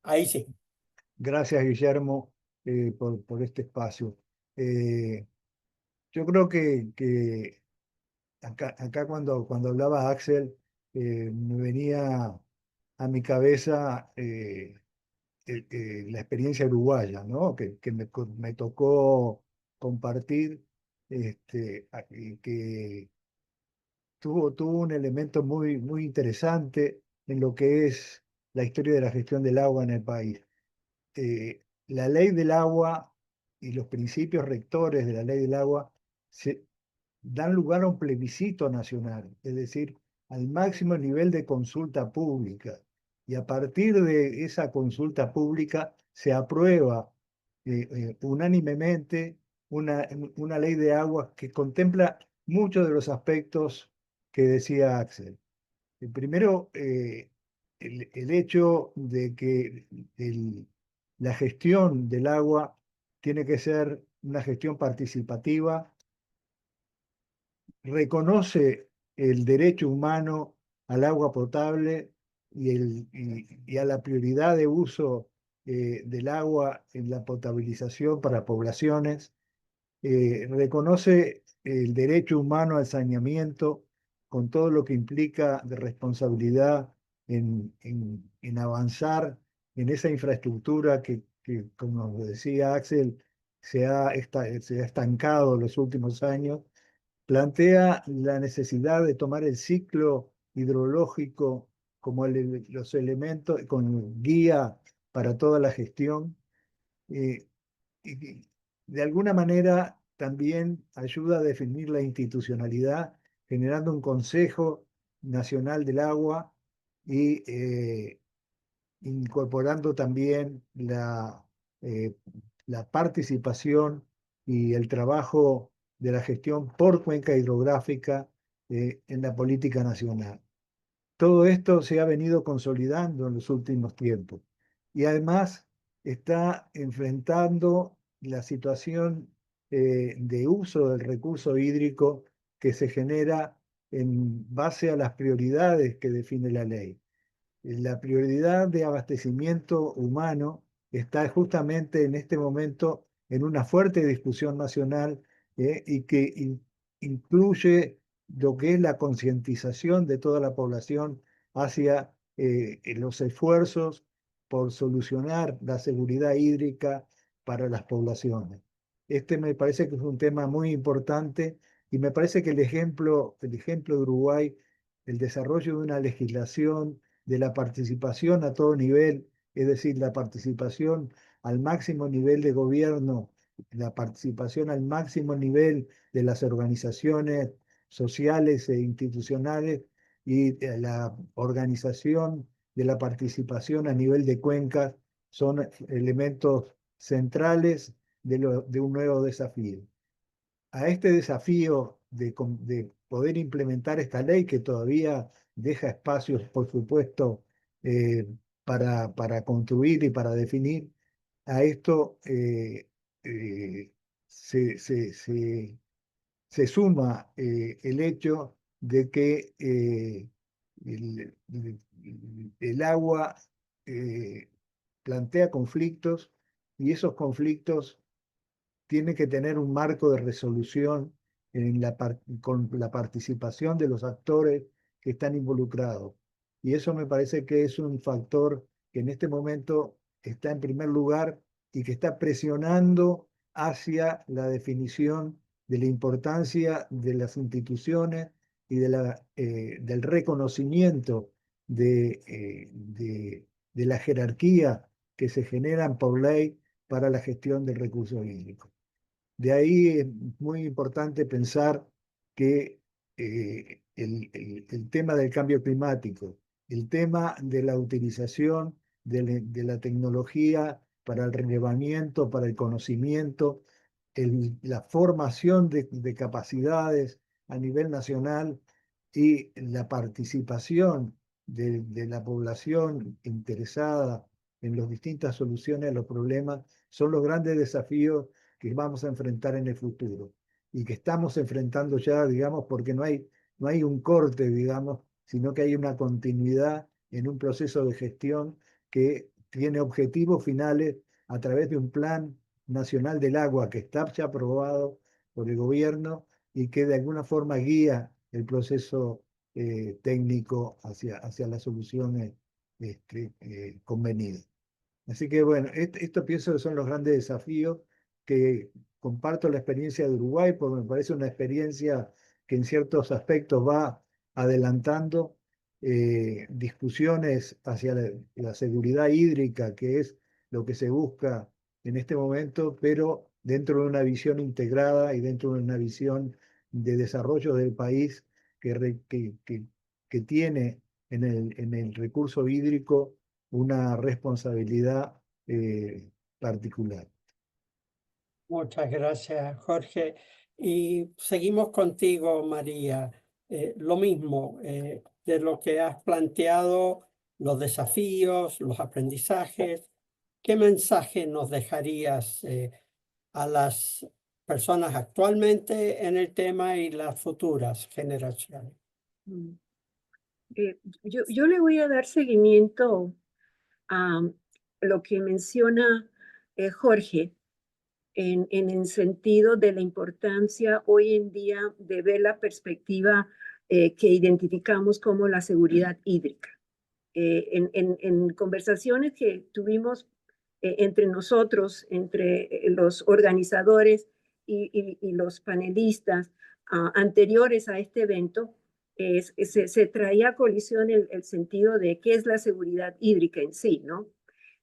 Speaker 4: Ahí sí.
Speaker 5: Gracias, Guillermo, por este espacio. Yo creo que acá cuando hablaba Axel, me venía a mi cabeza la experiencia uruguaya, ¿no? Que me tocó compartir, y que tuvo un elemento muy interesante en lo que es la historia de la gestión del agua en el país. La ley del agua y los principios rectores de la ley del agua dan lugar a un plebiscito nacional, es decir, al máximo nivel de consulta pública. Y a partir de esa consulta pública se aprueba unánimemente una ley de agua que contempla muchos de los aspectos que decía Axel. Primero, el hecho de que la gestión del agua tiene que ser una gestión participativa, reconoce el derecho humano al agua potable y a la prioridad de uso del agua en la potabilización para poblaciones, reconoce el derecho humano al saneamiento con todo lo que implica de responsabilidad en avanzar en esa infraestructura que, como decía Axel, se ha estancado en los últimos años. Plantea la necesidad de tomar el ciclo hidrológico como los elementos, con guía para toda la gestión. Y de alguna manera también ayuda a definir la institucionalidad, generando un Consejo Nacional del Agua y incorporando también la participación y el trabajo de la gestión por cuenca hidrográfica en la política nacional. Todo esto se ha venido consolidando en los últimos tiempos y además está enfrentando la situación de uso del recurso hídrico que se genera en base a las prioridades que define la ley. La prioridad de abastecimiento humano está justamente en este momento en una fuerte discusión nacional y que incluye lo que es la concientización de toda la población hacia los esfuerzos por solucionar la seguridad hídrica para las poblaciones. Este me parece que es un tema muy importante y me parece que el ejemplo de Uruguay, el desarrollo de una legislación de la participación a todo nivel, es decir, la participación al máximo nivel de gobierno, la participación al máximo nivel de las organizaciones sociales e institucionales y la organización de la participación a nivel de cuencas son elementos centrales de un nuevo desafío. A este desafío de poder implementar esta ley que todavía deja espacios, por supuesto, para construir y para definir, a esto se, se- se- se suma el hecho de que el agua plantea conflictos y esos conflictos tiene que tener un marco de resolución con la participación de los actores que están involucrados. Y eso me parece que es un factor que en este momento está en primer lugar y que está presionando hacia la definición de la importancia de las instituciones y del reconocimiento de la jerarquía que se generan por ley para la gestión del recurso hídrico. De ahí es muy importante pensar que el tema del cambio climático, el tema de la utilización de la tecnología para el relevamiento, para el conocimiento, la formación de capacidades a nivel nacional y la participación de la población interesada en las distintas soluciones a los problemas son los grandes desafíos que vamos a enfrentar en el futuro y que estamos enfrentando ya, digamos, porque no hay un corte, digamos, sino que hay una continuidad en un proceso de gestión que tiene objetivos finales a través de un plan nacional del agua que está ya aprobado por el gobierno y que de alguna forma guía el proceso técnico hacia las soluciones convenidas. Así que bueno, esto pienso que son los grandes desafíos que comparto la experiencia de Uruguay, porque me parece una experiencia que en ciertos aspectos va adelantando discusiones hacia la seguridad hídrica, que es lo que se busca en este momento, pero dentro de una visión integrada y dentro de una visión de desarrollo del país que tiene en el recurso hídrico una responsabilidad particular.
Speaker 4: Muchas gracias, Jorge. Y seguimos contigo, María. Lo mismo, de lo que has planteado, los desafíos, los aprendizajes, ¿qué mensaje nos dejarías a las personas actualmente en el tema y las futuras generaciones?
Speaker 3: Yo le voy a dar seguimiento a lo que menciona Jorge en el sentido de la importancia hoy en día de ver la perspectiva que identificamos como la seguridad hídrica. En conversaciones que tuvimos entre nosotros, entre los organizadores y los panelistas anteriores a este evento, se traía a colisión el sentido de qué es la seguridad hídrica en sí, ¿no?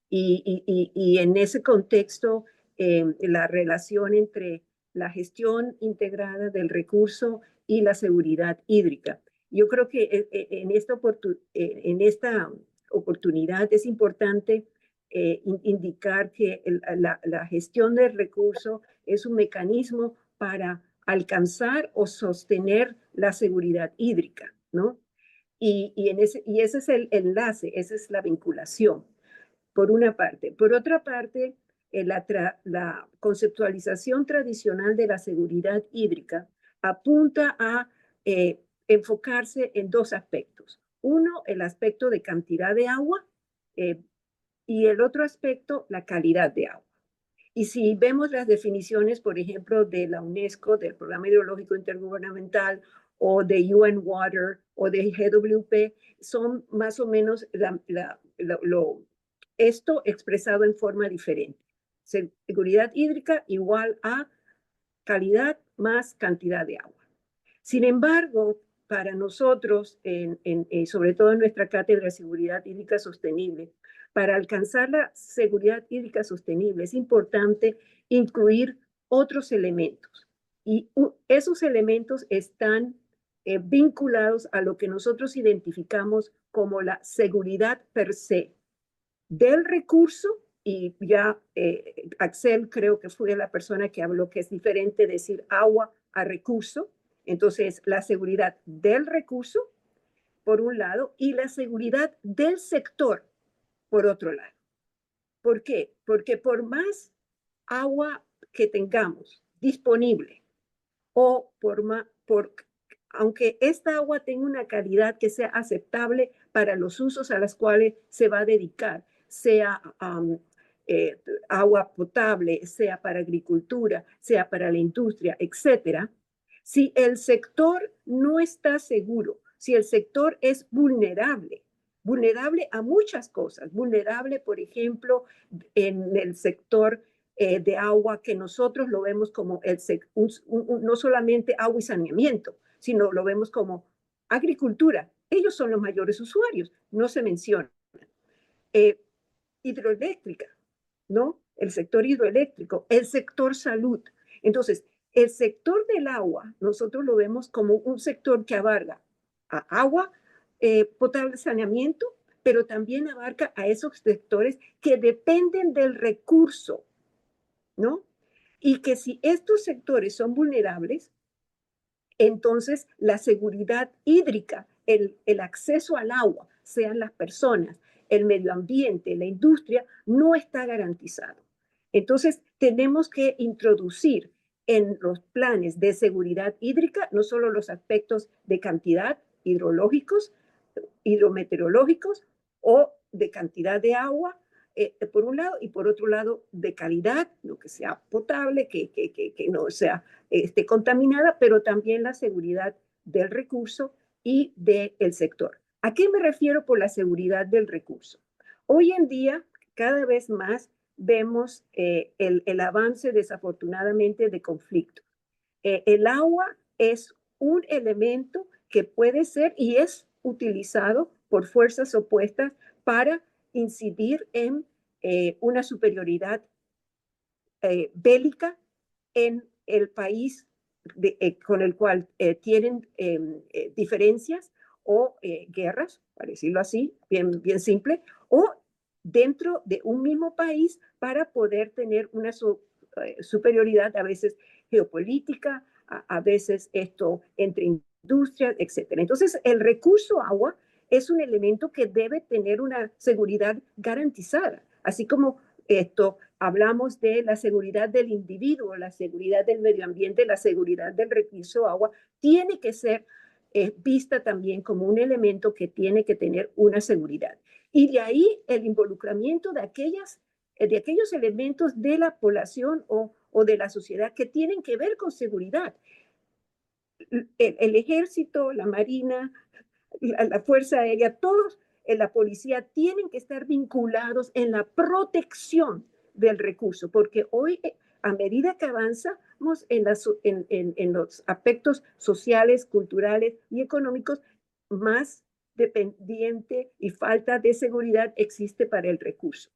Speaker 3: Y en ese contexto, la relación entre la gestión integrada del recurso y la seguridad hídrica. Yo creo que en esta oportunidad es importante indicar que la gestión del recurso es un mecanismo para alcanzar o sostener la seguridad hídrica, ¿no? Y ese es el enlace, esa es la vinculación por una parte. Por otra parte, la conceptualización tradicional de la seguridad hídrica apunta a enfocarse en dos aspectos. Uno, el aspecto de cantidad de agua y el otro aspecto, la calidad de agua. Y si vemos las definiciones, por ejemplo, de la UNESCO, del Programa Hidrológico Intergubernamental, o de UN Water, o de GWP, son más o menos esto expresado en forma diferente. Seguridad hídrica igual a calidad más cantidad de agua. Sin embargo, para nosotros, sobre todo en nuestra cátedra de seguridad hídrica sostenible, para alcanzar la seguridad hídrica sostenible es importante incluir otros elementos. Y esos elementos están vinculados a lo que nosotros identificamos como la seguridad per se del recurso, y ya Axel creo que fue la persona que habló que es diferente decir agua a recurso. Entonces, la seguridad del recurso, por un lado, y la seguridad del sector, por otro lado. ¿Por qué? Porque por más agua que tengamos disponible, o aunque esta agua tenga una calidad que sea aceptable para los usos a los cuales se va a dedicar, sea agua potable, sea para agricultura, sea para la industria, etcétera, si el sector no está seguro, si el sector es vulnerable a muchas cosas, vulnerable, por ejemplo, en el sector de agua, que nosotros lo vemos como no solamente agua y saneamiento, sino lo vemos como agricultura. Ellos son los mayores usuarios, no se menciona. Hidroeléctrica, ¿no? El sector hidroeléctrico, el sector salud. Entonces, el sector del agua, nosotros lo vemos como un sector que abarca a agua potable, saneamiento, pero también abarca a esos sectores que dependen del recurso, ¿no? Y que si estos sectores son vulnerables, entonces la seguridad hídrica, el acceso al agua, sean las personas, el medio ambiente, la industria, no está garantizado. Entonces, tenemos que introducir en los planes de seguridad hídrica no solo los aspectos de cantidad hidrológicos, hidrometeorológicos o de cantidad de agua, por un lado, y por otro lado, de calidad, lo que sea potable, que no sea esté contaminada, pero también la seguridad del recurso y del sector. ¿A qué me refiero por la seguridad del recurso? Hoy en día, cada vez más vemos el avance, desafortunadamente, de conflictos. El agua es un elemento que puede ser y es utilizado por fuerzas opuestas para incidir en una superioridad bélica en el país con el cual tienen diferencias o guerras, para decirlo así, bien simple, o dentro de un mismo país para poder tener una superioridad a veces geopolítica, a veces esto entre industrias, etc. Entonces, el recurso agua es un elemento que debe tener una seguridad garantizada, así como hablamos de la seguridad del individuo, la seguridad del medio ambiente, la seguridad del recurso agua, tiene que ser vista también como un elemento que tiene que tener una seguridad. Y de ahí el involucramiento de aquellos elementos de la población o de la sociedad que tienen que ver con seguridad. El ejército, la marina, la Fuerza Aérea, todos en la policía tienen que estar vinculados en la protección del recurso, porque hoy, a medida que avanzamos en los aspectos sociales, culturales y económicos, más dependiente y falta de seguridad existe para el recurso.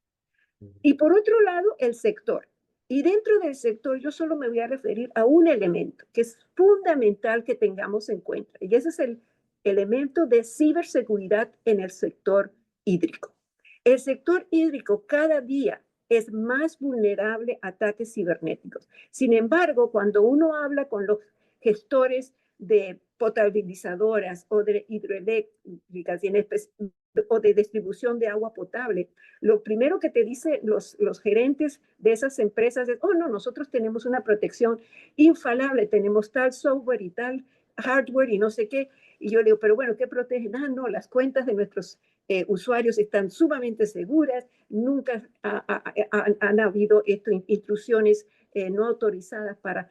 Speaker 3: Y por otro lado, el sector. Y dentro del sector yo solo me voy a referir a un elemento que es fundamental que tengamos en cuenta, y ese es el elemento de ciberseguridad en el sector hídrico. El sector hídrico cada día es más vulnerable a ataques cibernéticos. Sin embargo, cuando uno habla con los gestores de potabilizadoras o de hidroeléctricas o de distribución de agua potable, lo primero que te dicen los gerentes de esas empresas es, oh no, nosotros tenemos una protección infalible, tenemos tal software y tal hardware y no sé qué. Y yo le digo, pero bueno, ¿qué protegen? Ah, no, las cuentas de nuestros usuarios están sumamente seguras, nunca han habido intrusiones no autorizadas para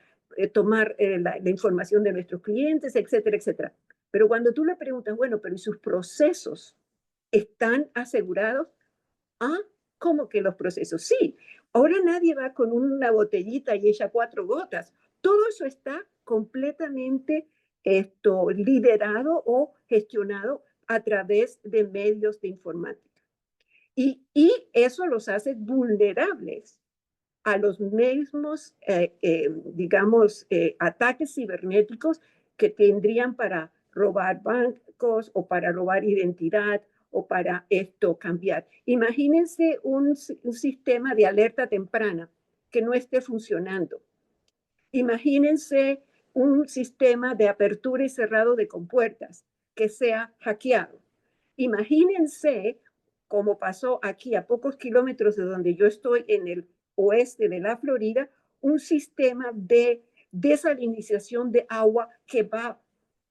Speaker 3: tomar la información de nuestros clientes, etcétera, etcétera. Pero cuando tú le preguntas, bueno, pero ¿y sus procesos están asegurados? Ah, ¿cómo que los procesos? Sí, ahora nadie va con una botellita y echa 4 gotas. Todo eso está completamente liderado o gestionado a través de medios de informática. Y eso los hace vulnerables a los mismos, digamos, ataques cibernéticos que tendrían para robar bancos o para robar identidad o para cambiar. Imagínense un sistema de alerta temprana que no esté funcionando. Imagínense un sistema de apertura y cerrado de compuertas que sea hackeado. Imagínense, como pasó aquí a pocos kilómetros de donde yo estoy, en el oeste de la Florida, un sistema de desalinización de agua que va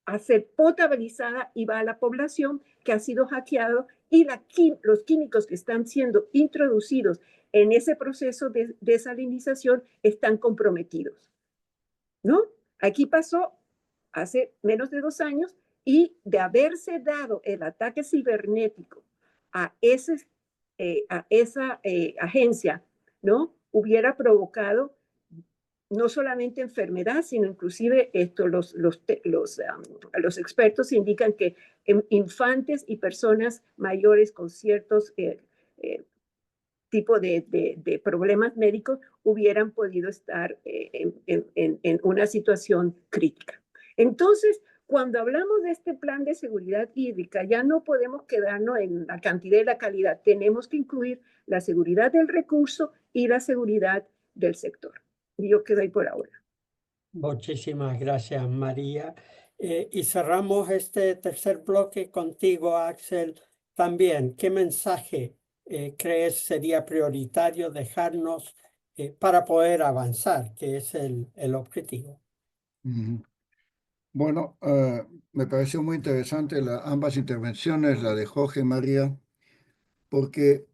Speaker 3: a ser potabilizada y va a la población que ha sido hackeado, y los químicos que están siendo introducidos en ese proceso de desalinización están comprometidos, ¿no? Aquí pasó hace menos de 2 años, y de haberse dado el ataque cibernético a esa agencia, ¿no? Hubiera provocado no solamente enfermedad, sino inclusive los expertos indican que infantes y personas mayores con ciertos tipo de problemas médicos hubieran podido estar en una situación crítica. Entonces, cuando hablamos de este plan de seguridad hídrica, ya no podemos quedarnos en la cantidad y la calidad. Tenemos que incluir la seguridad del recurso y la seguridad del sector. Y yo quedo ahí por ahora.
Speaker 4: Muchísimas gracias, María. Y cerramos este tercer bloque contigo, Axel. También, ¿qué mensaje crees sería prioritario dejarnos para poder avanzar, que es el objetivo?
Speaker 6: Bueno, me pareció muy interesante ambas intervenciones, la de Jorge y María, porque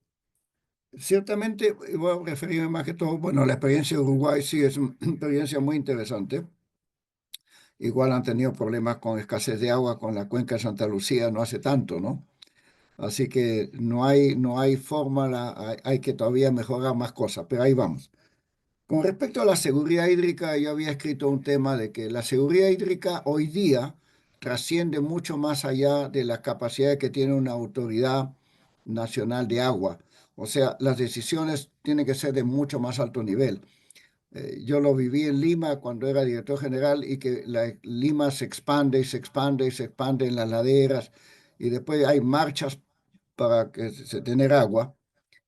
Speaker 6: ciertamente voy a referirme más que todo, bueno, la experiencia de Uruguay sí es una experiencia muy interesante. Igual han tenido problemas con escasez de agua con la cuenca de Santa Lucía no hace tanto, ¿no? Así que no hay forma, hay que todavía mejorar más cosas, pero ahí vamos. Con respecto a la seguridad hídrica, yo había escrito un tema de que la seguridad hídrica hoy día trasciende mucho más allá de la capacidad que tiene una autoridad nacional de agua. O sea, las decisiones tienen que ser de mucho más alto nivel. Yo lo viví en Lima cuando era director general, y que Lima se expande y se expande y se expande en las laderas, y después hay marchas para tener agua,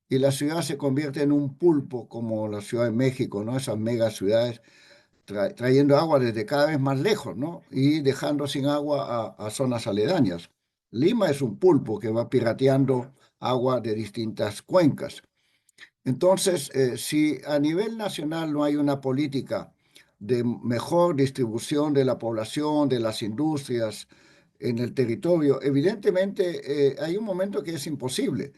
Speaker 6: y la ciudad se convierte en un pulpo como la Ciudad de México, ¿no? Esas mega ciudades trayendo agua desde cada vez más lejos, ¿no? Y dejando sin agua a zonas aledañas. Lima es un pulpo que va pirateando agua de distintas cuencas. Entonces, si a nivel nacional no hay una política de mejor distribución de la población, de las industrias, en el territorio, evidentemente hay un momento que es imposible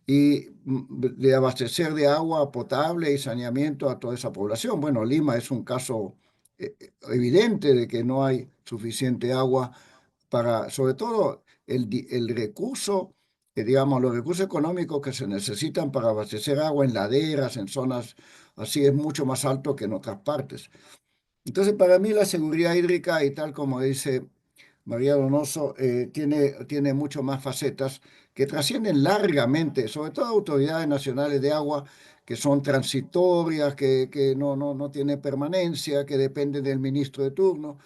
Speaker 6: y de abastecer de agua potable y saneamiento a toda esa población. Bueno, Lima es un caso evidente de que no hay suficiente agua para, sobre todo, el recurso, digamos, los recursos económicos que se necesitan para abastecer agua en laderas, en zonas así, es mucho más alto que en otras partes. Entonces, para mí la seguridad hídrica, y tal como dice María Donoso, tiene mucho más facetas que trascienden largamente, sobre todo autoridades nacionales de agua, que son transitorias, que no tienen permanencia, que dependen del ministro de turno,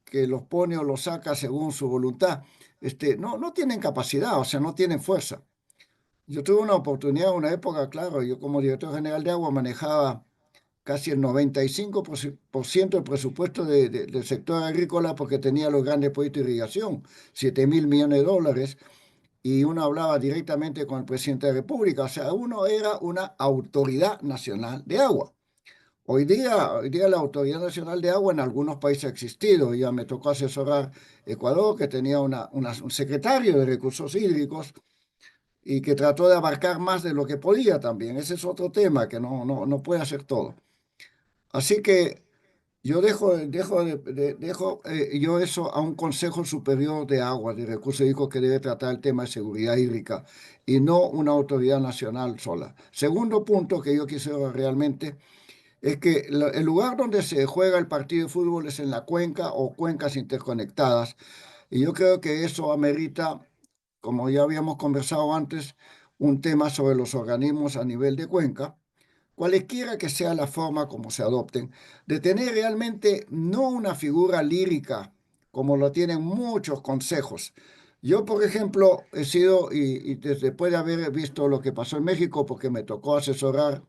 Speaker 6: que los pone o los saca según su voluntad. No tienen capacidad, o sea, no tienen fuerza. Yo tuve una oportunidad, una época, claro, yo como director general de agua manejaba casi el 95% del presupuesto del sector agrícola porque tenía los grandes proyectos de irrigación, 7.000 millones de dólares, y uno hablaba directamente con el presidente de la República, o sea, uno era una autoridad nacional de agua. Hoy día la Autoridad Nacional de Agua en algunos países ha existido. Ya me tocó asesorar Ecuador, que tenía un secretario de recursos hídricos y que trató de abarcar más de lo que podía también. Ese es otro tema, que no puede hacer todo. Así que yo dejo eso a un Consejo Superior de Agua, de Recursos Hídricos, que debe tratar el tema de seguridad hídrica y no una autoridad nacional sola. Segundo punto que yo quisiera realmente es que el lugar donde se juega el partido de fútbol es en la cuenca o cuencas interconectadas. Y yo creo que eso amerita, como ya habíamos conversado antes, un tema sobre los organismos a nivel de cuenca, cualesquiera que sea la forma como se adopten, de tener realmente no una figura lírica como lo tienen muchos consejos. Yo, por ejemplo, he sido, y después de haber visto lo que pasó en México, porque me tocó asesorar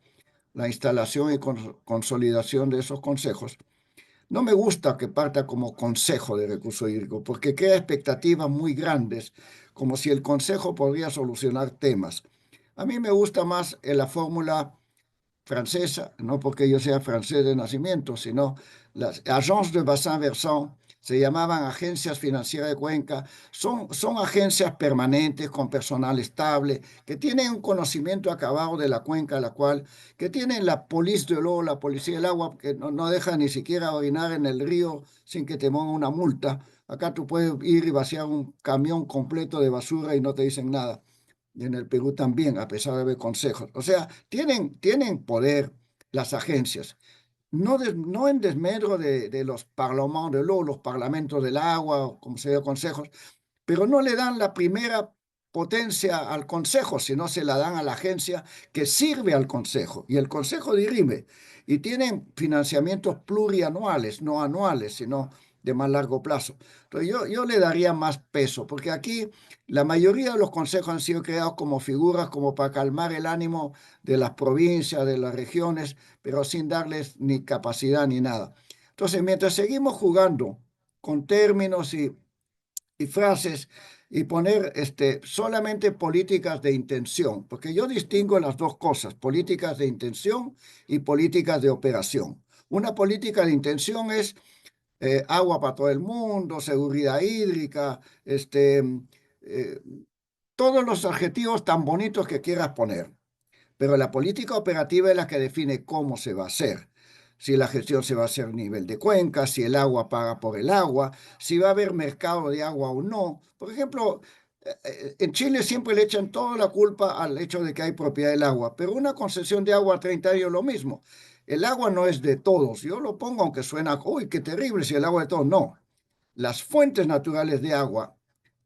Speaker 6: la instalación y consolidación de esos consejos, no me gusta que parta como consejo de recursos hídricos, porque crea expectativas muy grandes, como si el consejo podría solucionar temas. A mí me gusta más la fórmula francesa, no porque yo sea francés de nacimiento, sino las agences de bassin versant, se llamaban agencias financieras de cuenca, son agencias permanentes con personal estable, que tienen un conocimiento acabado de la cuenca, que tienen la police de l'eau, la policía del agua, que no deja ni siquiera orinar en el río sin que te pongan una multa. Acá tú puedes ir y vaciar un camión completo de basura y no te dicen nada. Y en el Perú también, a pesar de haber consejos. O sea, tienen poder las agencias. No en desmedro de los parlements de l'eau, los parlamentos del agua, como se llama, consejos, pero no le dan la primera potencia al consejo, sino se la dan a la agencia que sirve al consejo. Y el consejo dirime. Y tienen financiamientos plurianuales, no anuales, sino de más largo plazo. Entonces yo le daría más peso, porque aquí la mayoría de los consejos han sido creados como figuras, como para calmar el ánimo de las provincias, de las regiones, pero sin darles ni capacidad ni nada. Entonces, mientras seguimos jugando con términos y frases y poner solamente políticas de intención, porque yo distingo las dos cosas, políticas de intención y políticas de operación. Una política de intención es agua para todo el mundo, seguridad hídrica, eh, todos los adjetivos tan bonitos que quieras poner. Pero la política operativa es la que define cómo se va a hacer. Si la gestión se va a hacer a nivel de cuenca, si el agua paga por el agua, si va a haber mercado de agua o no. Por ejemplo, en Chile siempre le echan toda la culpa al hecho de que hay propiedad del agua, pero una concesión de agua a 30 años es lo mismo. El agua no es de todos. Yo lo pongo aunque suena, uy, qué terrible si el agua es de todos. No. Las fuentes naturales de agua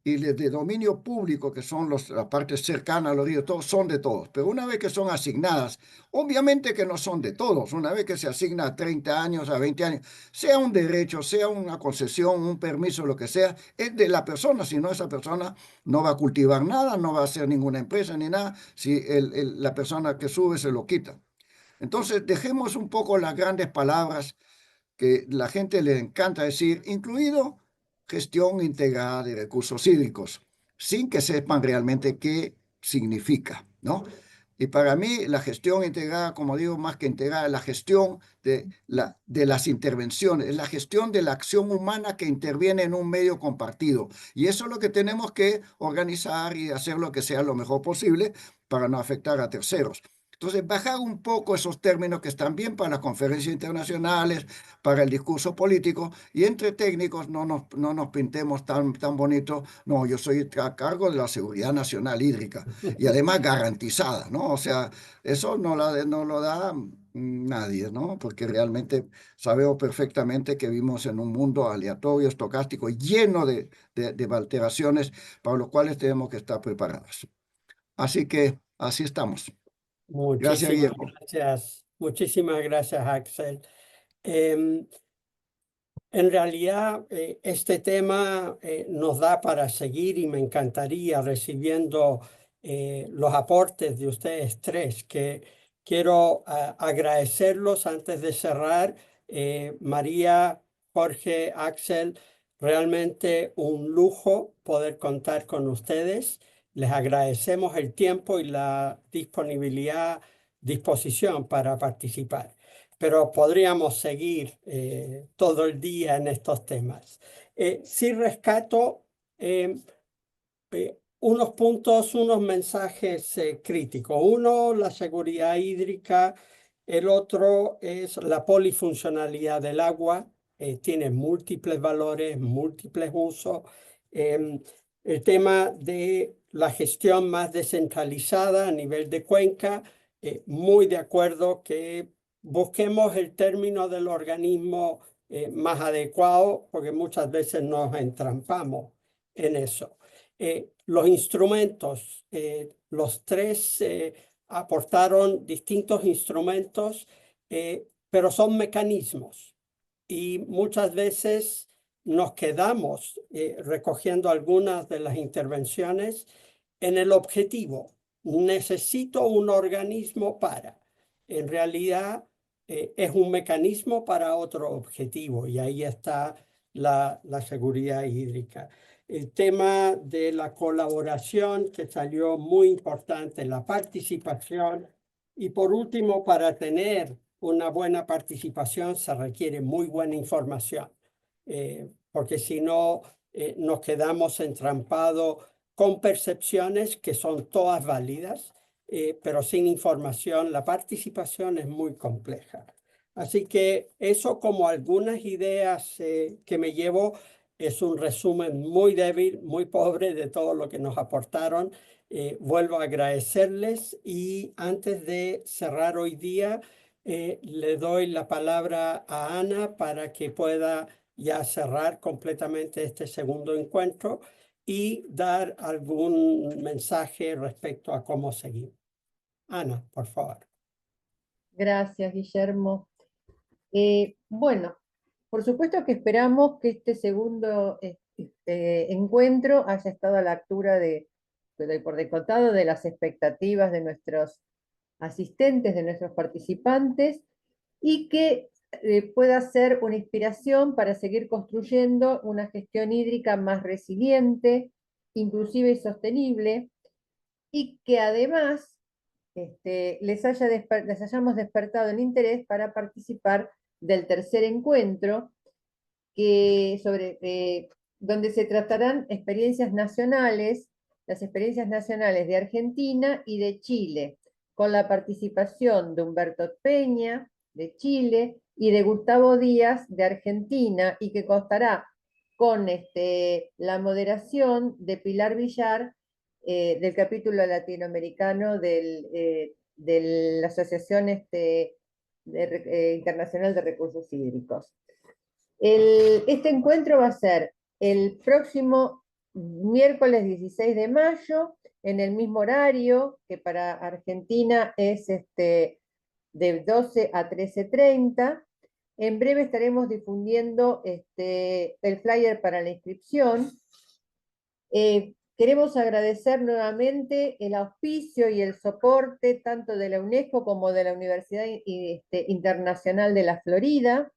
Speaker 6: y de dominio público, que son la parte cercana a los ríos, todos son de todos. Pero una vez que son asignadas, obviamente que no son de todos. Una vez que se asigna a 30 años, a 20 años, sea un derecho, sea una concesión, un permiso, lo que sea, es de la persona. Si no, esa persona no va a cultivar nada, no va a hacer ninguna empresa ni nada, si la persona que sube se lo quita. Entonces, dejemos un poco las grandes palabras que la gente le encanta decir, incluido gestión integrada de recursos hídricos, sin que sepan realmente qué significa, ¿no? Y para mí la gestión integrada, como digo, más que integrada, la gestión de las intervenciones, es la gestión de la acción humana que interviene en un medio compartido. Y eso es lo que tenemos que organizar y hacer lo que sea lo mejor posible para no afectar a terceros. Entonces, bajar un poco esos términos que están bien para las conferencias internacionales, para el discurso político, y entre técnicos no nos pintemos tan bonito. No, yo soy a cargo de la seguridad nacional hídrica y además garantizada, ¿no? O sea, eso no lo da nadie, ¿no? Porque realmente sabemos perfectamente que vivimos en un mundo aleatorio, estocástico, lleno de alteraciones para los cuales tenemos que estar preparados. Así que así estamos. Gracias, Guillermo.
Speaker 4: Muchísimas gracias, Axel. En realidad, este tema nos da para seguir y me encantaría recibiendo los aportes de ustedes tres, que quiero agradecerlos antes de cerrar. María, Jorge, Axel, realmente un lujo poder contar con ustedes. Les agradecemos el tiempo y la disposición para participar, pero podríamos seguir todo el día en estos temas. Sí rescato unos puntos, unos mensajes críticos. Uno, la seguridad hídrica. El otro es la polifuncionalidad del agua. Tiene múltiples valores, múltiples usos. El tema de la gestión más descentralizada a nivel de cuenca. Muy de acuerdo que busquemos el término del organismo más adecuado, porque muchas veces nos entrampamos en eso. Los instrumentos, los tres aportaron distintos instrumentos, pero son mecanismos y muchas veces nos quedamos recogiendo algunas de las intervenciones en el objetivo. Necesito un organismo para. En realidad es un mecanismo para otro objetivo y ahí está la seguridad hídrica. El tema de la colaboración que salió muy importante, la participación. Y por último, para tener una buena participación se requiere muy buena información, porque si no nos quedamos entrampados con percepciones que son todas válidas, pero sin información la participación es muy compleja. Así que eso, como algunas ideas que me llevo, es un resumen muy débil, muy pobre de todo lo que nos aportaron. Vuelvo a agradecerles y antes de cerrar hoy día, le doy la palabra a Ana para que pueda ya cerrar completamente este segundo encuentro y dar algún mensaje respecto a cómo seguir. Ana, por favor.
Speaker 1: Gracias, Guillermo. Bueno, por supuesto que esperamos que este segundo encuentro haya estado a la altura por descontado, de las expectativas de nuestros asistentes, de nuestros participantes, y que pueda ser una inspiración para seguir construyendo una gestión hídrica más resiliente, inclusiva y sostenible, y que además les hayamos despertado el interés para participar del tercer encuentro, donde se tratarán experiencias nacionales, las experiencias nacionales de Argentina y de Chile, con la participación de Humberto Peña, de Chile, y de Gustavo Díaz, de Argentina, y que constará con la moderación de Pilar Villar, del capítulo latinoamericano de la Asociación Internacional de Recursos Hídricos. Este encuentro va a ser el próximo miércoles 16 de mayo, en el mismo horario, que para Argentina es de 12 a 13:30. En breve estaremos difundiendo el flyer para la inscripción. Queremos agradecer nuevamente el auspicio y el soporte tanto de la UNESCO como de la Universidad Internacional de la Florida.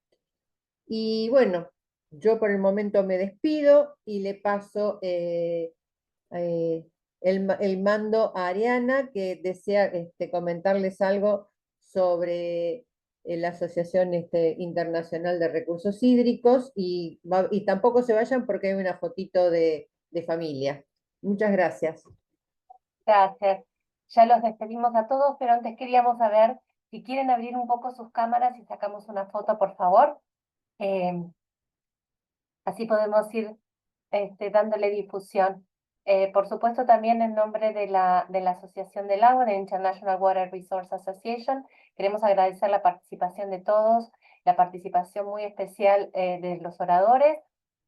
Speaker 1: Y bueno, yo por el momento me despido y le paso el mando a Ariana, que desea comentarles algo sobre la Asociación Internacional de Recursos Hídricos, y tampoco se vayan porque hay una fotito de familia. Muchas gracias.
Speaker 2: Gracias. Ya los despedimos a todos, pero antes queríamos saber si quieren abrir un poco sus cámaras y sacamos una foto, por favor. Así podemos ir dándole difusión. Por supuesto, también en nombre de la Asociación del Agua, de International Water Resource Association, queremos agradecer la participación de todos, la participación muy especial de los oradores,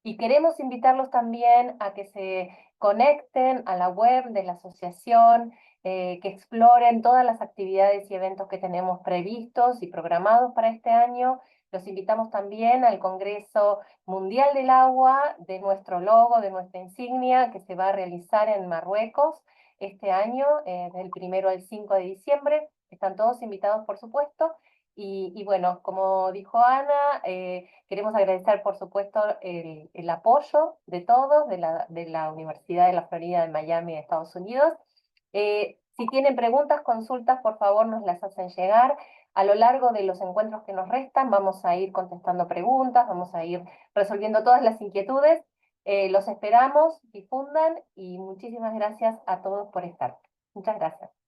Speaker 2: y queremos invitarlos también a que se conecten a la web de la asociación, que exploren todas las actividades y eventos que tenemos previstos y programados para este año. Los invitamos también al Congreso Mundial del Agua, de nuestro logo, de nuestra insignia, que se va a realizar en Marruecos este año, del 1 al 5 de diciembre. Están todos invitados, por supuesto. Y bueno, como dijo Ana, queremos agradecer, por supuesto, el apoyo de todos, de la Universidad de la Florida de Miami de Estados Unidos. Si tienen preguntas, consultas, por favor nos las hacen llegar. A lo largo de los encuentros que nos restan, vamos a ir contestando preguntas, vamos a ir resolviendo todas las inquietudes. Los esperamos, difundan, y muchísimas gracias a todos por estar. Muchas gracias.